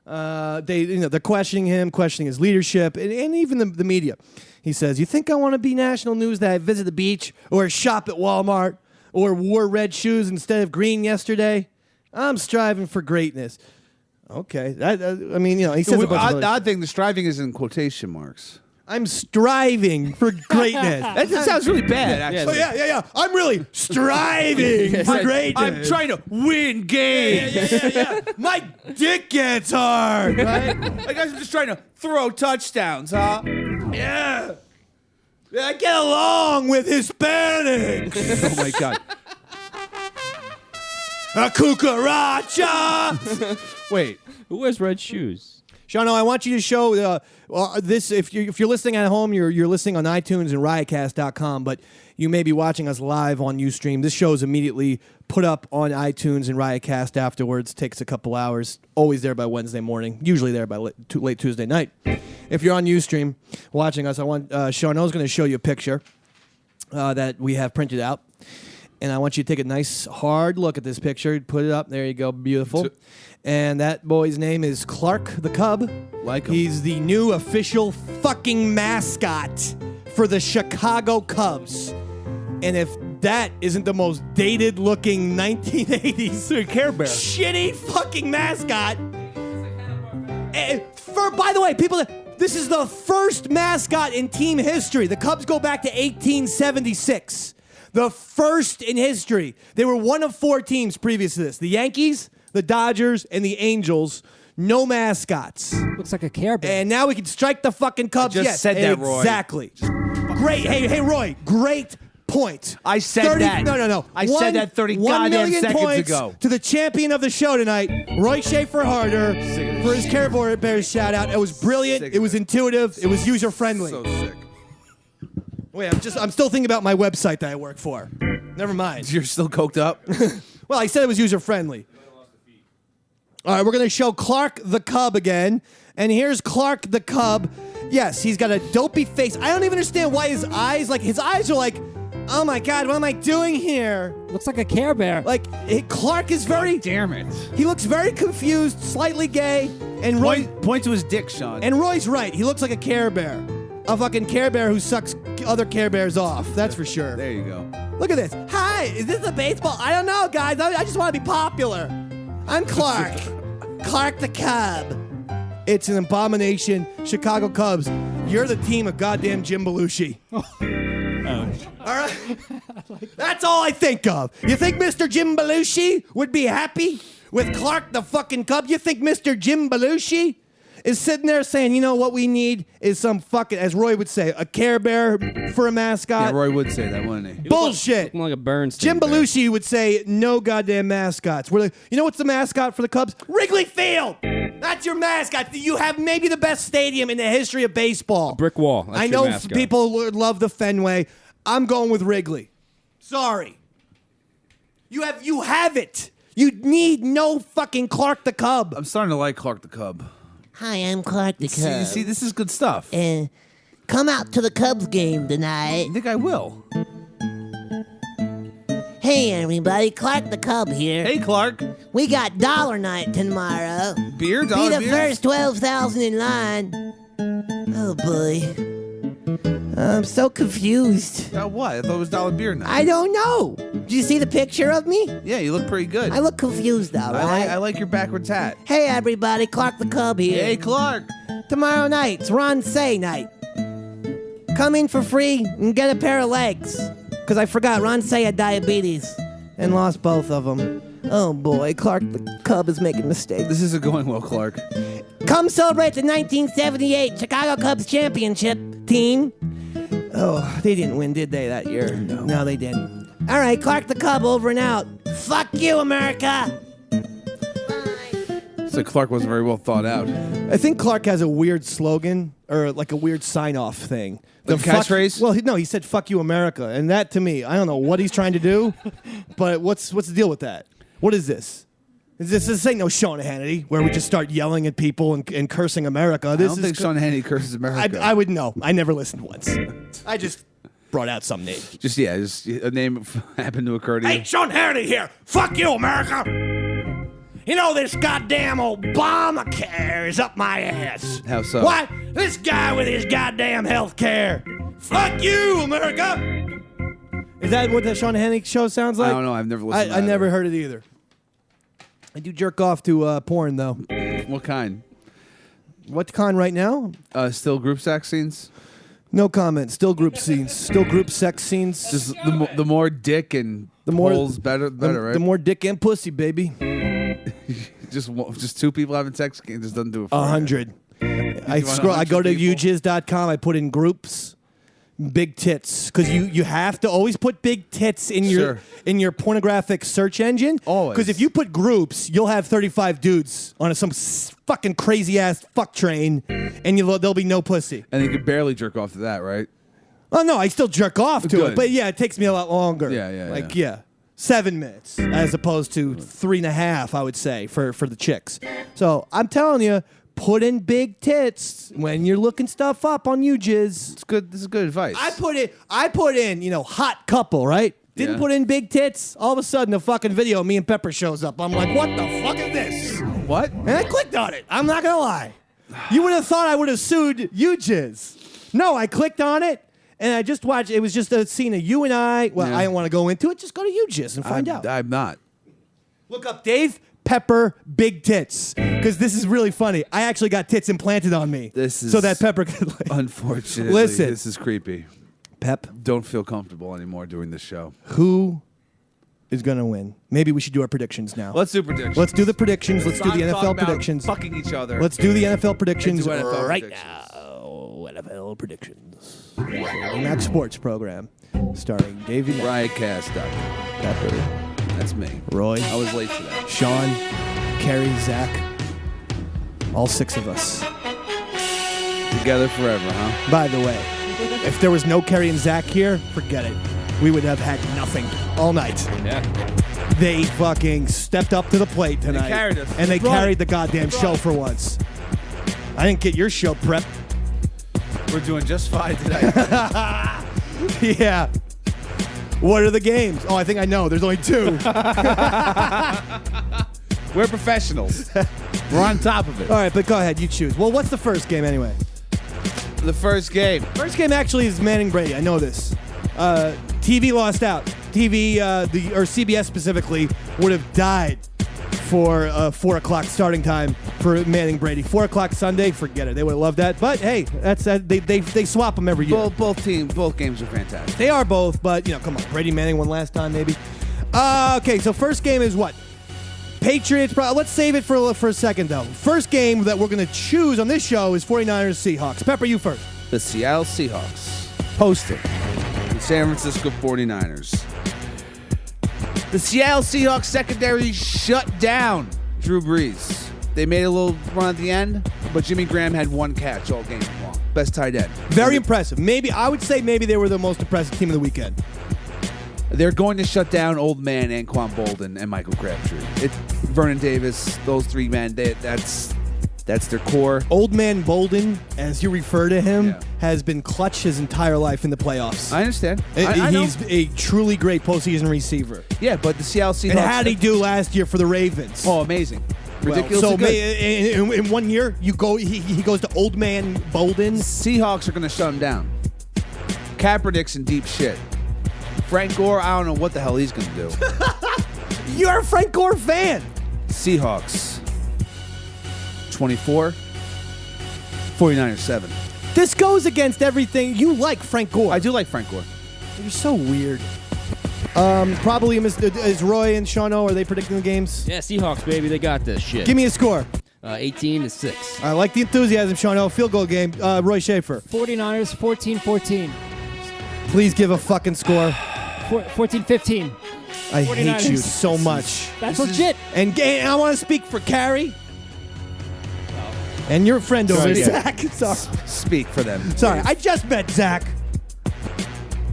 They're questioning him, questioning his leadership, and even the media. He says, you think I want to be national news that I visit the beach or shop at Walmart or wore red shoes instead of green yesterday? I'm striving for greatness. Okay. He says a bunch of other The odd thing, the striving is in quotation marks. I'm striving for greatness. That sounds really bad, actually. Oh, yeah. I'm really striving for greatness. I'm trying to win games. Yeah. My dick gets hard, right? I guess I'm just trying to throw touchdowns, huh? Yeah. I get along with Hispanics. Oh, my God. A cucaracha. Wait. Who wears red shoes? Shano, I want you to show this. If you're listening at home, you're listening on iTunes and riotcast.com, but you may be watching us live on Ustream. This show is immediately put up on iTunes and Riotcast afterwards. Takes a couple hours. Always there by Wednesday morning. Usually there by late Tuesday night. If you're on Ustream watching us, I want Shano's going to show you a picture that we have printed out. And I want you to take a nice, hard look at this picture. Put it up. There you go. Beautiful. And that boy's name is Clark the Cub. Like him. He's the new official fucking mascot for the Chicago Cubs. And if that isn't the most dated-looking 1980s Care Bear. shitty fucking mascot. By the way, people, this is the first mascot in team history. The Cubs go back to 1876. The first in history. They were one of 4 teams previous to this. The Yankees, the Dodgers, and the Angels. No mascots. Looks like a Care Bear. And now we can strike the fucking Cubs. I just Yes, said that, Roy. Exactly. Great. Hey, Roy. Great point. I said that. No. I said that 30 1 goddamn million seconds points ago. to the champion of the show tonight, Roy Schaefer Harder, for his Care Bears shout out. It was brilliant. It was intuitive. It was user friendly. So sick. Wait, I'm still thinking about my website that I work for. Never mind. You're still coked up? Well, I said it was user friendly. All right, we're going to show Clark the Cub again. And here's Clark the Cub. Yes, he's got a dopey face. I don't even understand why his eyes are like, oh my God, what am I doing here? Looks like a Care Bear. Like, Clark is very... Damn it. He looks very confused, slightly gay, and Roy... Point to his dick, Sean. And Roy's right. He looks like a Care Bear. A fucking Care Bear who sucks other Care Bears off. That's for sure. There you go. Look at this. Hi, is this a baseball? I don't know, guys. I just want to be popular. I'm Clark. Clark the Cub. It's an abomination. Chicago Cubs. You're the team of goddamn Jim Belushi. All right? That's all I think of. You think Mr. Jim Belushi would be happy with Clark the fucking Cub? You think Mr. Jim Belushi is sitting there saying, you know what we need is some fucking, as Roy would say, a Care Bear for a mascot? Yeah, Roy would say that, wouldn't he? Bullshit. Looking like a Bernstein Jim bear. Belushi would say, no goddamn mascots. We're like, you know what's the mascot for the Cubs? Wrigley Field. That's your mascot. You have maybe the best stadium in the history of baseball. Brick wall. That's I your know mascot. people love the Fenway. I'm going with Wrigley. Sorry. You have it. You need no fucking Clark the Cub. I'm starting to like Clark the Cub. Hi, I'm Clark the See, Cub. see, this is good stuff. Come out to the Cubs game tonight. I think I will. Hey, everybody. Clark the Cub here. Hey, Clark. We got dollar night tomorrow. Beer? Be Dollar the beer? first 12,000 in line. Oh, boy. I'm so confused. What? I thought it was dollar beer night. I don't know. Did you see the picture of me? Yeah, you look pretty good. I look confused, though, right? I like your backwards hat. Hey, everybody. Clark the Cub here. Hey, Clark. Tomorrow night, it's Ron Say night. Come in for free and get a pair of legs. Because I forgot, Ron Say had diabetes and lost both of them. Oh boy, Clark the Cub is making mistakes. This isn't going well, Clark. Come celebrate the 1978 Chicago Cubs championship team. Oh, they didn't win, did they, that year? No, they didn't. All right, Clark the Cub over and out. Fuck you, America. So Clark wasn't very well thought out. I think Clark has a weird slogan or like a weird sign-off thing. The catchphrase? Well, no, he said "fuck you, America," and that to me, I don't know what he's trying to do, but what's the deal with that? What is this? This ain't no Sean Hannity where we just start yelling at people and cursing America. I don't think Sean Hannity curses America. I would know. I never listened once. I just brought out some name. Just a name happened to occur to you. Hey, Sean Hannity here. Fuck you, America. You know this goddamn Obamacare is up my ass. How so? Why? This guy with his goddamn health care. Fuck you, America. Is that what the Sean Hannity show sounds like? I don't know. I've never listened to I that never either. heard it either. I do jerk off to porn, though. What kind? What kind right now? Still group sex scenes? No comment. Still group scenes. Still group sex scenes. Just the more dick and the more holes, better, right? The more dick and pussy, baby. just two people having sex just doesn't do it for 100. I scroll. I go to ujizz.com. I put in groups. Big tits, because you have to always put big tits in your pornographic search engine. Always. Because if you put groups, you'll have 35 dudes on some fucking crazy ass fuck train, and there'll be no pussy. And you could barely jerk off to that, right? Oh no, I still jerk off to Good. it, but yeah, it takes me a lot longer. Yeah. 7 minutes as opposed to 3.5, I would say, for the chicks. So I'm telling you, put in big tits when you're looking stuff up on UJizz. It's good. This is good advice. I put in, hot couple, right? Didn't put in big tits. All of a sudden, the fucking video of me and Pepper shows up. I'm like, what the fuck is this? What? And I clicked on it. I'm not gonna lie. You would have thought I would have sued UJizz. No, I clicked on it. And I just watched. It was just a scene of you and I. Well, I don't want to go into it. Just go to UJizz and find out. I'm not. Look up Dave Pepper big tits, because this is really funny. I actually got tits implanted on me. So that Pepper could. Unfortunately, listen. This is creepy. Pep, don't feel comfortable anymore doing this show. Who is gonna win? Maybe we should do our predictions now. Let's do predictions. Let's do the predictions. Let's do the NFL predictions. Fucking each other. Let's do the NFL predictions NFL right predictions. now. NFL predictions. Davey Mac Sports Program, starring Davey Mac. Riotcast.com. Pepper. That's me. Roy. I was late to that. Sean, Kerry, Zach. All 6 of us. Together forever, huh? By the way, if there was no Kerry and Zach here, forget it. We would have had nothing all night. Yeah. They fucking stepped up to the plate tonight. They carried us. And they carried the goddamn show for once. I didn't get your show prep. We're doing just fine today. Yeah. What are the games? Oh, I think I know. There's only 2. We're professionals. We're on top of it. All right, but go ahead. You choose. Well, what's the first game anyway? The first game. First game actually is Manning Brady. I know this. TV lost out. TV, or CBS specifically, would have died for 4 o'clock starting time for Manning Brady. 4 o'clock Sunday, forget it. They would have loved that. But hey, that's that. They swap them every year. Both games are fantastic. They are both, but come on. Brady Manning won last time, maybe. Okay, so first game is what? Patriots. Let's save it for a second though. First game that we're gonna choose on this show is 49ers Seahawks. Pepper, you first. The Seattle Seahawks hosting the San Francisco 49ers. The Seattle Seahawks secondary shut down Drew Brees. They made a little run at the end, but Jimmy Graham had 1 catch all game long. Best tight end. Very impressive. I would say maybe they were the most impressive team of the weekend. They're going to shut down old man Anquan Bolden and Michael Crabtree. Vernon Davis, those 3 men, that's That's their core. Old Man Bolden, as you refer to him, Yeah. has been clutch his entire life in the playoffs. I understand. I know. He's a truly great postseason receiver. Yeah, but the Seattle Seahawks. And how did he do last year for the Ravens? Oh, amazing. Ridiculous. So good. in 1 year, he goes to Old Man Bolden. Seahawks are going to shut him down. Kaepernick's in deep shit. Frank Gore, I don't know what the hell he's going to do. You're a Frank Gore fan. Seahawks 24, 49ers 7. This goes against everything. You like Frank Gore. I do like Frank Gore. You're so weird. Probably is Roy and Shano, are they predicting the games? Yeah, Seahawks, baby, they got this shit. Give me a score. 18-6. I like the enthusiasm, Shano. Field goal game. Roy Schaefer. 49ers 14-14. Please give a fucking score. 14-15. I hate 49ers. you so much. That's legit. And I want to speak for Carrie. And your friend over there, Zach. Sorry. Speak for them. Sorry, Dave. I just met Zach.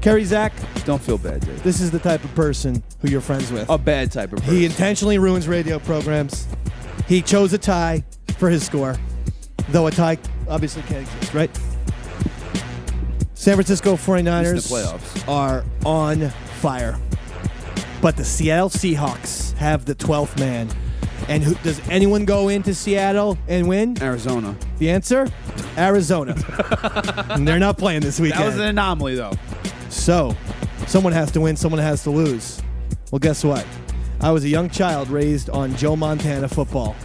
Carrie, Zach, Don't feel bad, Dave. this is the type of person who you're friends with. A bad type of person. He intentionally ruins radio programs. He chose a tie for his score, though a tie obviously can't exist, right? San Francisco 49ers It's the playoffs. are on fire. But the Seattle Seahawks have the 12th man. And does anyone go into Seattle and win? Arizona. The answer? Arizona. And they're not playing this weekend. That was an anomaly, though. So, someone has to win, someone has to lose. Well, guess what? I was a young child raised on Joe Montana football.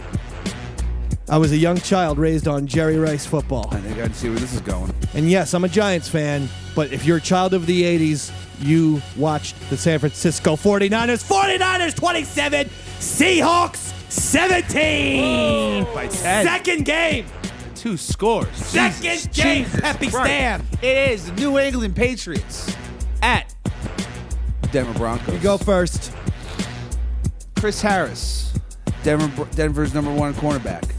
I was a young child raised on Jerry Rice football. I think I can see where this is going. And yes, I'm a Giants fan, but if you're a child of the 80s, you watched the San Francisco 49ers. 49ers 27, Seahawks 17. By 10. Second game. 2 scores. Second game. Happy Stam. It is the New England Patriots at Denver Broncos. You go first. Chris Harris, Denver's number 1 cornerback.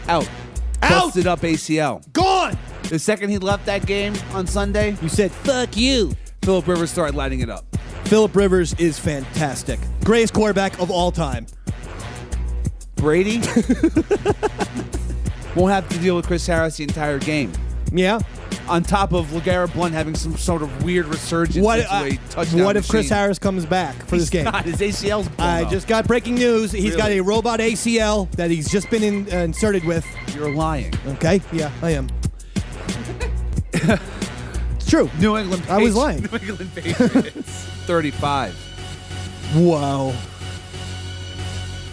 Out. Out. Busted up ACL. Gone. The second he left that game on Sunday, You said, fuck you. Phillip Rivers started lighting it up. Phillip Rivers is fantastic. Greatest quarterback of all time. Brady won't have to deal with Chris Harris the entire game. Yeah. On top of LeGarrette Blount having some sort of weird resurgence into a touchdown What if Chris machine. Harris comes back for this game? Not. His ACL's blown I up. just got breaking news. He's got Really? a robot ACL that he's just been inserted with. You're lying. Okay? Yeah, I am. It's true. New England I was lying. New England Patriots 35. Whoa.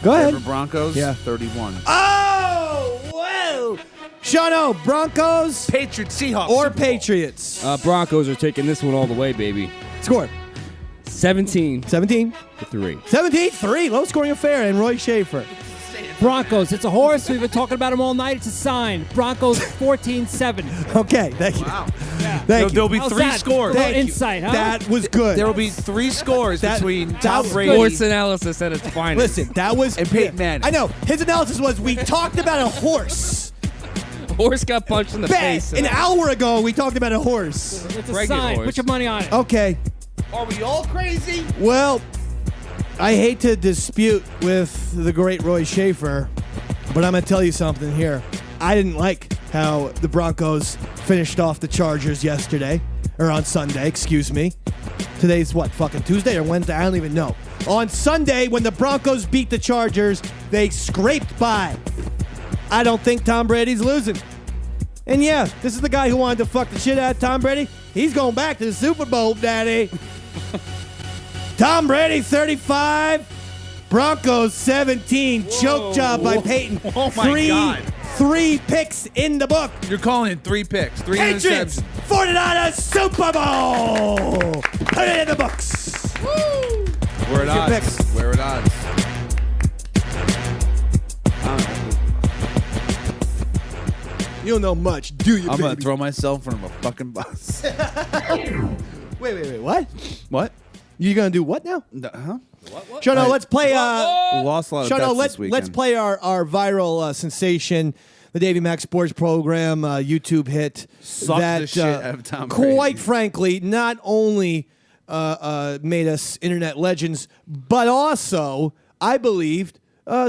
Go ahead. Denver Broncos Yeah. 31. Oh, whoa. Shano, Broncos Patriots, Seahawks. or Super Bowl. Patriots? Broncos are taking this one all the way, baby. Score. 17-3. 17-3. Low scoring affair. And Roy Schaefer. Broncos, it's a horse. We've been talking about him all night. It's a sign. Broncos 14-7. Okay, thank you. Wow. Thank you. There'll be How's 3 that? scores. A little Thank you. insight, huh? That was good. There will be 3 scores between Tom was Brady Sports analysis at its finest. Listen, that was... and Peyton Manning. I know. His analysis was we talked about a horse. Horse got punched in the face. An hour ago, we talked about a horse. It's a Pregnant sign. horse. Put your money on it. Okay. Are we all crazy? Well, I hate to dispute with the great Roy Schaefer, but I'm going to tell you something here. I didn't like how the Broncos finished off the Chargers yesterday, or on Sunday, excuse me. Today's what, fucking Tuesday or Wednesday? I don't even know. On Sunday, when the Broncos beat the Chargers, they scraped by. I don't think Tom Brady's losing. And yeah, this is the guy who wanted to fuck the shit out of Tom Brady. He's going back to the Super Bowl, daddy. Tom Brady, 35. Broncos, 17. Choke job by Peyton. Oh, my God. 3 picks in the book. You're calling it 3 picks. 3 Patriots, interceptions. 49ers, Super Bowl. Put it in the books. We're at your odds. picks? We're at odds. You don't know much, do you, I'm going baby? to throw myself in front of a fucking bus. Wait. What? What? You going to do what now? Huh? Shono, let's play. Lost a lot of bets Shono, this weekend. let's play our viral sensation, the Davey Mac Sports Program YouTube hit. Suck that the shit out of Tom Brady. quite frankly, not only made us internet legends, but also I believed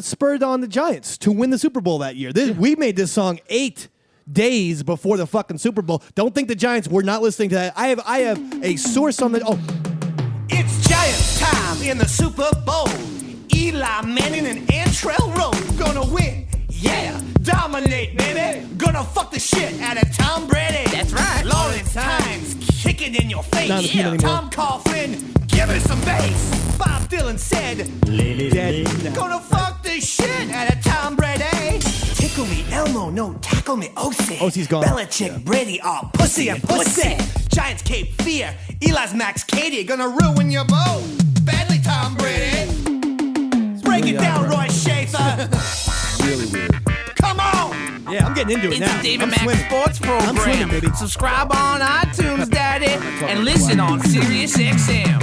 spurred on the Giants to win the Super Bowl that year. We made this song 8 days before the fucking Super Bowl. Don't think the Giants were not listening to that. I have a source on the. Oh, It's Giants time in the Super Bowl. Eli Manning and Antrell Rowe gonna win. Yeah, dominate, baby. Gonna fuck the shit out of Tom Brady. That's right. Lawrence Hines kicking in your face. Not a team anymore. Tom Coughlin, give it some bass. Bob Dylan said, dead. gonna fuck the shit out of Tom Brady. Tickle me, Elmo, no tackle me, Osi. Osi's gone. Belichick, Brady, all pussy and pussy. Giants Cape Fear, Eli's Max Katie, gonna ruin your boat. Badly, Tom Brady. Break it down, Roy Schaefer. Really weird. Come on. Yeah, I'm getting into it now. It's the Davey I'm Mac swimming. Sports Program. I'm swimming, baby. Subscribe on iTunes, Daddy, and listen on Sirius XM.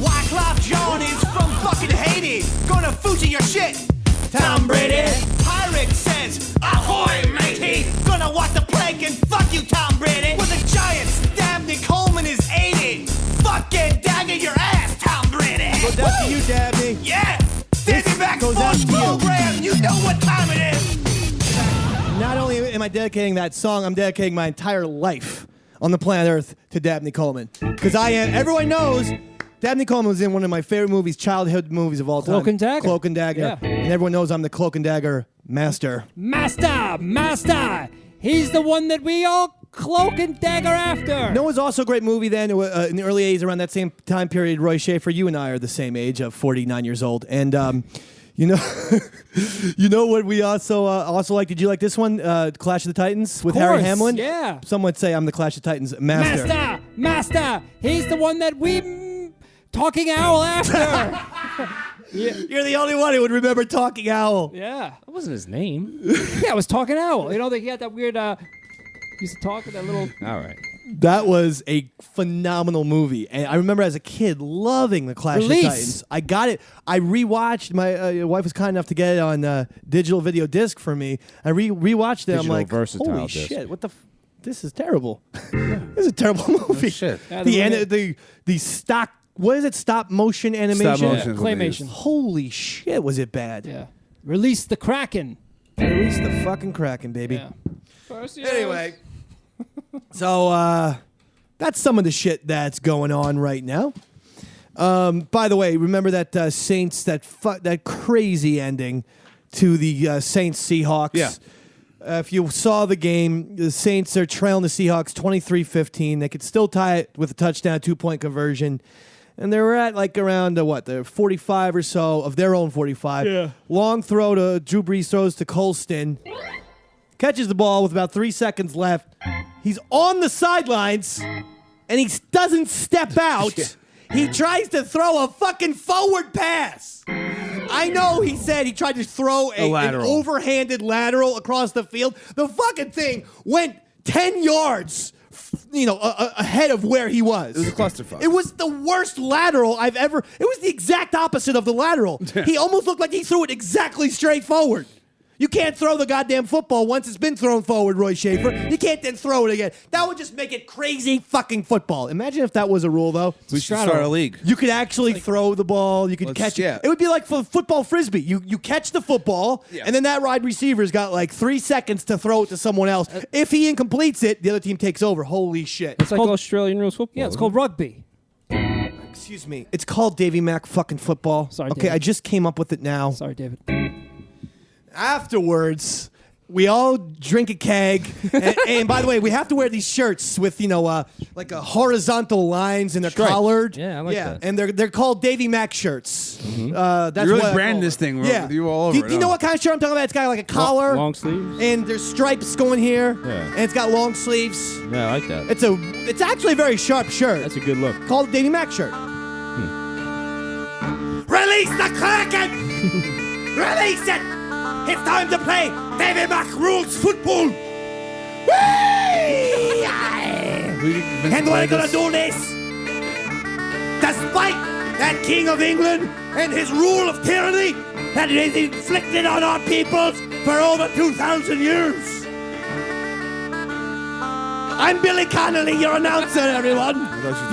Wyclef Jean is from fucking Haiti. Gonna Fuji your shit. Tom Brady. Pirate says, ahoy, matey. Gonna walk the plank and fuck you, Tom Brady. With the Giants, Dabney Coleman is 80. Fucking dagger your ass, Tom Brady. Go down to you, Dabney. Yeah. Davey Mac goes out Sports to you. Program. You know what time it is. Not only am I dedicating that song, I'm dedicating my entire life on the planet Earth to Dabney Coleman. Because I am, everyone knows, Dabney Coleman was in one of my favorite movies, childhood movies of all time. Cloak and Dagger. Cloak and Dagger. Yeah. And everyone knows I'm the Cloak and Dagger master. Master. He's the one that we all cloak and dagger after. No, it was also a great movie then. In the early 80s, around that same time period, Roy Schaefer, you and I are the same age, of 49 years old. And, you know what we also like? Did you like this one, Clash of the Titans with Harry Hamlin? Yeah. Some would say I'm the Clash of the Titans master. Master. He's the one that we talking owl after. You're the only one who would remember Talking Owl. Yeah. That wasn't his name. Yeah, it was talking owl. You know, he had that weird. Used to talk with that little. All right. That was a phenomenal movie, and I remember as a kid loving the Clash of the Titans. I got it. I rewatched. My wife was kind enough to get it on digital video disc for me. I rewatched it. Digital I'm like, versatile holy disc. shit! What the? This is terrible. This is a terrible movie. Shit. Yeah, The stock. What is it? Stop motion animation. Stop motion. Claymation. Holy shit! Was it bad? Yeah. Release the Kraken. Release the fucking Kraken, baby. Yeah. Anyway, so that's some of the shit that's going on right now. By the way, remember that Saints, that crazy ending to the Saints Seahawks. Yeah. If you saw the game, the Saints are trailing the Seahawks 23-15. They could still tie it with a touchdown, 2-point conversion. And they were at like around the 45 or so of their own 45. Yeah. Long throw to Drew Brees, throws to Colston. Catches the ball with about 3 seconds left. He's on the sidelines, and he doesn't step out. He tries to throw a fucking forward pass. I know he said he tried to throw an overhanded lateral across the field. The fucking thing went 10 yards ahead of where he was. It was a clusterfuck. It was the worst lateral I've ever. It was the exact opposite of the lateral. He almost looked like he threw it exactly straight forward. You can't throw the goddamn football once it's been thrown forward, Roy Schaefer. You can't then throw it again. That would just make it crazy fucking football. Imagine if that was a rule, though. We should start a league. You could actually throw the ball. You could catch it. Yeah. It would be like for football frisbee. You catch the football, and then that wide receiver's got like 3 seconds to throw it to someone else. If he incompletes it, the other team takes over. Holy shit. It's like Australian rules football. Yeah, it's called rugby. Excuse me. It's called Davey Mac fucking football. Sorry, okay, David. I just came up with it now. Sorry, David. Afterwards, we all drink a keg, and by the way, we have to wear these shirts with like a horizontal lines, and they're Stripes. collared. Yeah, I like that. And they're called Davey Mac shirts. That's You really what I brand call this it. thing Yeah, with you all over Do it, you know huh? what kind of shirt I'm talking about? It's got like a collar, Long sleeves. and there's stripes going here, Yeah. and it's got long sleeves. Yeah, I like that. It's actually a very sharp shirt. That's a good look. Called Davey Mac shirt. Release the Kraken! Release it! It's time to play Davey Mac Rules Football! Whee! And we're gonna do this despite that King of England and his rule of tyranny that it has inflicted on our peoples for over 2,000 years. I'm Billy Connolly, your announcer, everyone.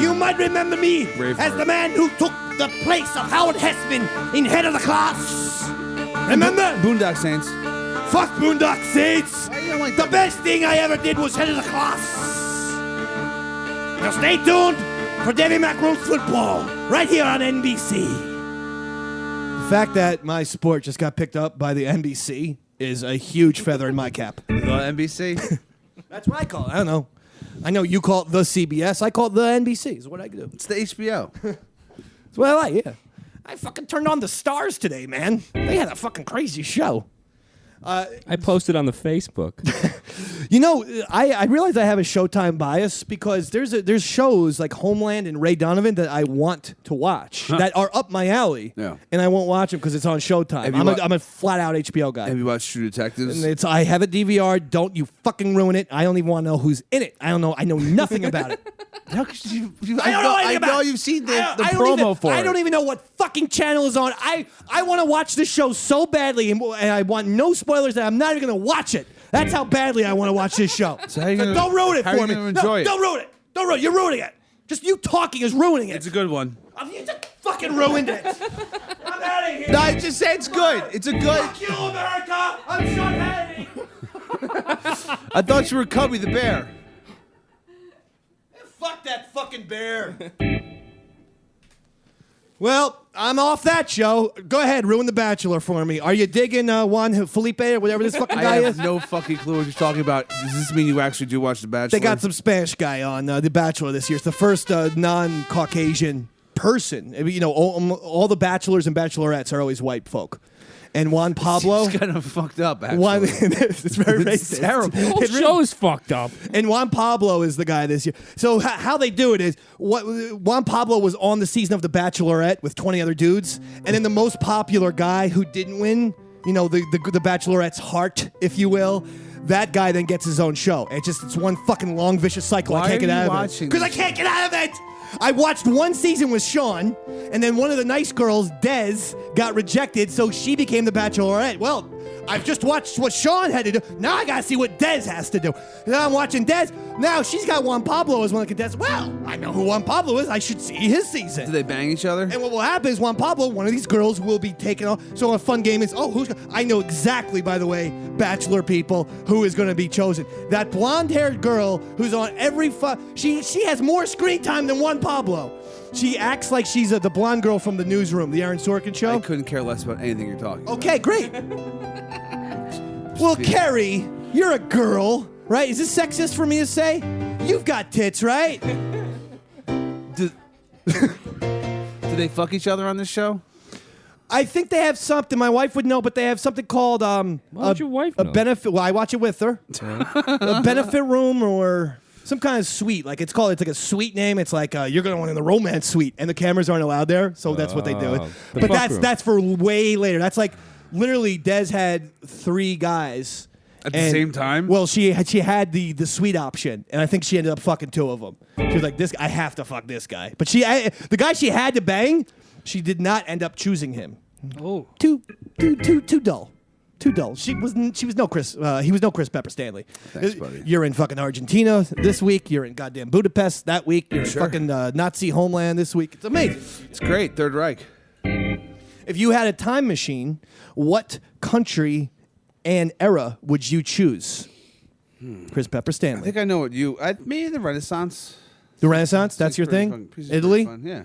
You might remember me as the man who took the place of Howard Hessman in Head of the Class. Remember? Boondock Saints. Fuck Boondock Saints. Why you don't like The that? best thing I ever did was head of the class. Now stay tuned for Davey Mac Football right here on NBC. The fact that my sport just got picked up by the NBC is a huge feather in my cap. The NBC. That's what I call it. I don't know. I know you call it the CBS. I call it the NBC. Is what I do. It's the HBO. That's what I like, yeah. I fucking turned on the stars today, man. They had a fucking crazy show. I posted on the Facebook. You know, I realize I have a Showtime bias because there's shows like Homeland and Ray Donovan that I want to watch that are up my alley, Yeah. and I won't watch them because it's on Showtime. I'm a flat out HBO guy. Have you watched True Detectives? And I have a DVR. Don't you fucking ruin it. I don't even want to know who's in it. I don't know. I know nothing about it. How could you, I don't know anything about it. you've seen the I don't promo even, for it. I don't even know what fucking channel is on. I want to watch this show so badly, and I want no spoilers that I'm not even going to watch it. That's how badly I want to watch this show. So how you gonna- don't ruin it how for you me. gonna enjoy it? Don't ruin it. Don't ruin it. You're ruining it. Just you talking is ruining it. It's a good one. You just fucking ruined it. I'm out of here. No, I just say it's good. It's a good. Fuck you, America. I'm Sean Hannity. I thought you were Cubby the Bear. Fuck that fucking bear. Well, I'm off that show. Go ahead, ruin The Bachelor for me. Are you digging Juan Felipe or whatever this fucking I guy have is? no fucking clue what you're talking about. Does this mean you actually do watch The Bachelor? They got some Spanish guy on The Bachelor this year. It's the first non-Caucasian person. You know, all the bachelors and bachelorettes are always white folk. And Juan Pablo. It's kind of fucked up, actually. Juan, it's very racist. terrible. The whole show's fucked up. And Juan Pablo is the guy this year. So how they do it is, Juan Pablo was on the season of The Bachelorette with 20 other dudes, and then the most popular guy who didn't win, you know, the Bachelorette's heart, if you will, that guy then gets his own show. It's one fucking long vicious cycle. Why I can't are get you out of it. watching Because I this? can't get out of it. I watched one season with Sean, and then one of the nice girls, Des, got rejected, so she became the Bachelorette. Well, I've just watched what Sean had to do. Now I gotta see what Des has to do. Now I'm watching Des. Now she's got Juan Pablo as one of the contestants. Well, I know who Juan Pablo is. I should see his season. Do they bang each other? And what will happen is Juan Pablo, one of these girls, will be taken off. So a fun game is, I know exactly, by the way, Bachelor people, who is going to be chosen. That blonde-haired girl who's on every she has more screen time than Juan Pablo. She acts like she's the blonde girl from the newsroom, the Aaron Sorkin show. I couldn't care less about anything you're talking about. Okay, great. Well, Carrie, you're a girl, right? Is this sexist for me to say? You've got tits, right? Do they fuck each other on this show? I think they have something. My wife would know, but they have something called Why would your wife a know? benefit. Well, I watch it with her. A benefit room or some kind of suite. Like it's like a suite name. It's like you're going to want in the romance suite, and the cameras aren't allowed there, so that's what they do. The But fuck room. that's for way later. That's like literally Des had 3 guys. At the same time? Well, she had the suite option, and I think she ended up fucking 2 of them. She was like, I have to fuck this guy. But the guy she had to bang, she did not end up choosing him. Oh. Too dull. Too dull. He was no Chris Pepper Stanley. Thanks, buddy. You're in fucking Argentina this week. You're in goddamn Budapest that week. You're in fucking Nazi homeland this week. It's amazing. It's great. Third Reich. If you had a time machine, what country and era would you choose? Chris Pepper I Stanley. think I know what maybe the Renaissance. The Renaissance, that's your Pretty thing? fun. Pretty Italy? fun, yeah.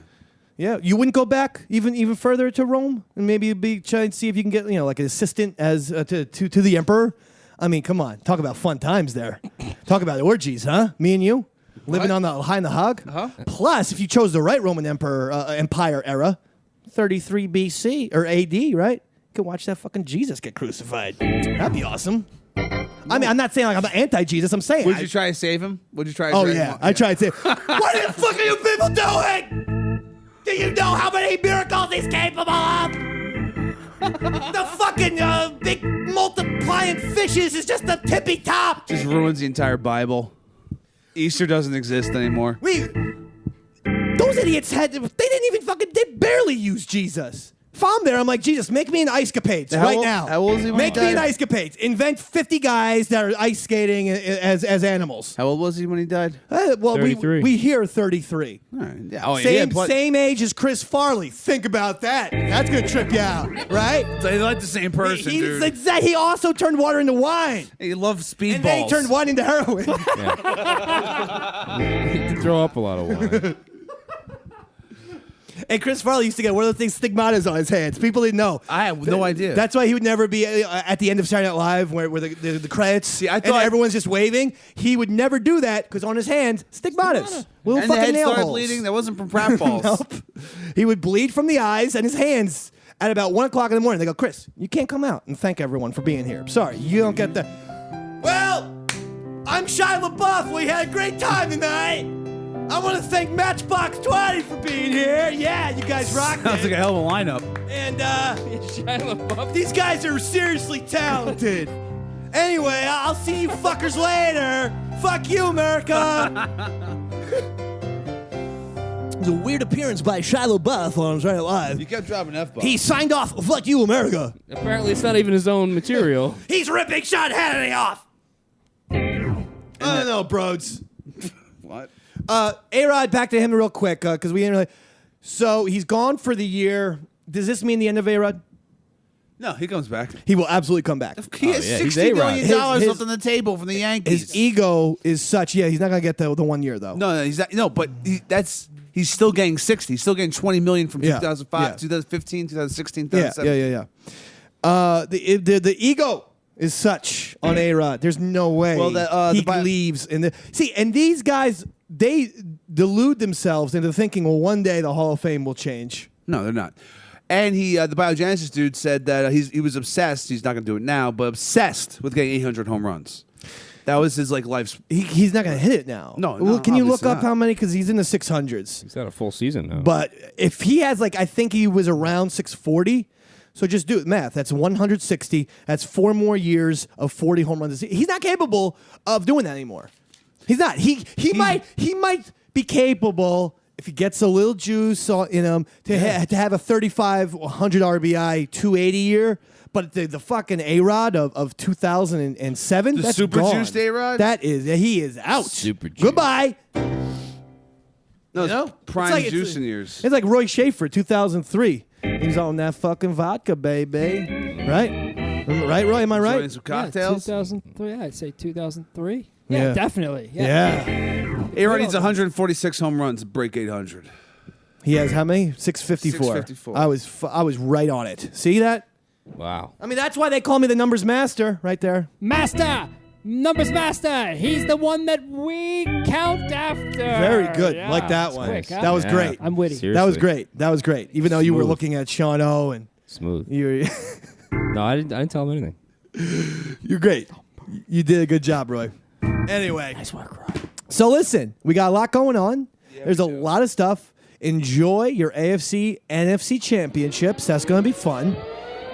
Yeah, you wouldn't go back even further to Rome and maybe try and see if you can get like an assistant as to the emperor. I mean, come on, talk about fun times there. Talk about orgies, huh? Me and you living on the high in the hog. Uh-huh. Plus, if you chose the right Roman Empire era, 33 BC or AD, right? You can watch that fucking Jesus get crucified. That'd be awesome. I mean, I'm not saying like I'm anti-Jesus. I'm saying. Would you try to save him? Would you try to Oh drag him yeah, out? I tried to. What the fuck are you people doing? Do you know how many miracles he's capable of? The fucking big multiplying fishes is just the tippy top. Just ruins the entire Bible. Easter doesn't exist anymore. Those idiots they barely use Jesus. If I'm there, I'm like, Jesus, make me an Ice Capades How right old- now. how old is he when Make he me an died? Ice Capades. Invent 50 guys that are ice skating as animals. How old was he when he died? Well, 33. we hear 33. All right. Yeah. Oh, yeah. Same age as Chris Farley. Think about that. That's gonna trip you out, right? They like the same person, dude. He also turned water into wine, He loves speedballs. and then he turned wine into heroin. He can throw up a lot of wine. And Chris Farley used to get one of those things, stigmatas on his hands. People didn't know. I have no idea. That's why he would never be at the end of Saturday Night Live where the credits. See, I and thought- everyone's just waving. He would never do that because on his hands, stigmatas. Little and the fucking head nail started holes. bleeding. That wasn't from pratfalls. Nope. He would bleed from the eyes and his hands at about 1 o'clock in the morning. They go, Chris, you can't come out and thank everyone for being here. Sorry, you don't get the. Well, I'm Shia LaBeouf. We had a great time tonight. I want to thank Matchbox 20 for being here. Yeah, you guys rocked Sounds like a it. hell of a lineup. And these guys are seriously talented. Anyway, I'll see you fuckers later. Fuck you, America. It was a weird appearance by Shia LaBeouf on Saturday Night Live. You kept dropping F-bombs. He signed off, fuck you, America. Apparently, it's not even his own material. He's ripping Sean Hannity off. I don't know, bros. What? A-Rod, back to him real quick, because we didn't really... So, he's gone for the year. Does this mean the end of A-Rod? No, he comes back. He will absolutely come back. He has yeah, he's $60 million His- left on the table from the Yankees. His ego is such... Yeah, he's not going to get the 1 year, though. No, he's not. No, but he's still getting 60. He's still getting $20 million from Yeah, 2005, yeah. 2015, 2016, Yeah, 2017. The ego is such on A-Rod. There's no way Well, he leaves. And these guys, they delude themselves into thinking, well, one day the Hall of Fame will change. No, they're not. And the biogenesis dude said that he was obsessed. He's not going to do it now, but obsessed with getting 800 home runs. That was his life's. He's not going to hit it now. No, Well, can you look obviously up not. how many? Because he's in the 600s. He's had a full season now. But if he has, I think he was around 640. So just do it, math. That's 160. That's 4 more years of 40 home runs. He's not capable of doing that anymore. He's not. He might be capable if he gets a little juice in him to have a 3,500 RBI 280 year. But the fucking A-Rod of 2007, The that's super gone. juiced A-Rod? He is out. Super juiced. Goodbye. No, You know? prime It's juicing years. It's like Roy Schaefer, 2003. He's on that fucking vodka, baby. Right? Right, Roy? Am I Enjoying right? some cocktails. 2003. I'd say 2003. Yeah. Yeah, definitely. Yeah. A-Rod needs 146 home runs to break 800. He has how many? 654. 654. I was right on it. See that? Wow. I mean, that's why they call me the numbers master right there. Master! Numbers master! He's the one that we count after. Very good. Yeah. like that It's one. quick, huh? That was Yeah. great. I'm witty. That was Seriously. great. That was great. Even though you were Smooth. looking at Sean O and Smooth. you're No, I didn't tell him anything. you're great. You did a good job, Roy. Anyway. Nice work, Roy. So listen, we got a lot going on. There's a lot of stuff. Enjoy your AFC, NFC championships. That's going to be fun.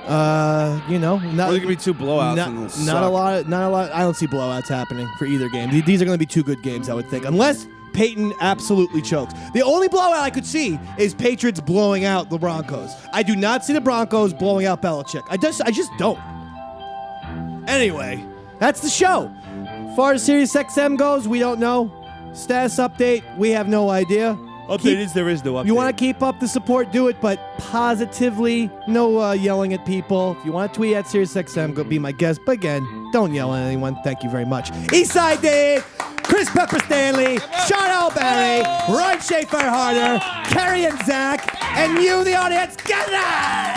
Not, Or there could be 2 blowouts. and it'll not a suck. lot. I don't see blowouts happening for either game. These are going to be 2 good games, I would think, unless Peyton absolutely chokes. The only blowout I could see is Patriots blowing out the Broncos. I do not see the Broncos blowing out Belichick. I just don't. Anyway, that's the show. As far as Sirius XM goes, we don't know. Status update, we have no idea. there is no update. You want to keep up the support, do it, but positively, no yelling at people. If you want to tweet at SiriusXM, go be my guest. But again, don't yell at anyone. Thank you very much. Eastside Dave, Chris Pepper Stanley, Sean Alberry, Ryan Schaefer Harder, Kerry and Zach, and you, the audience. Good night!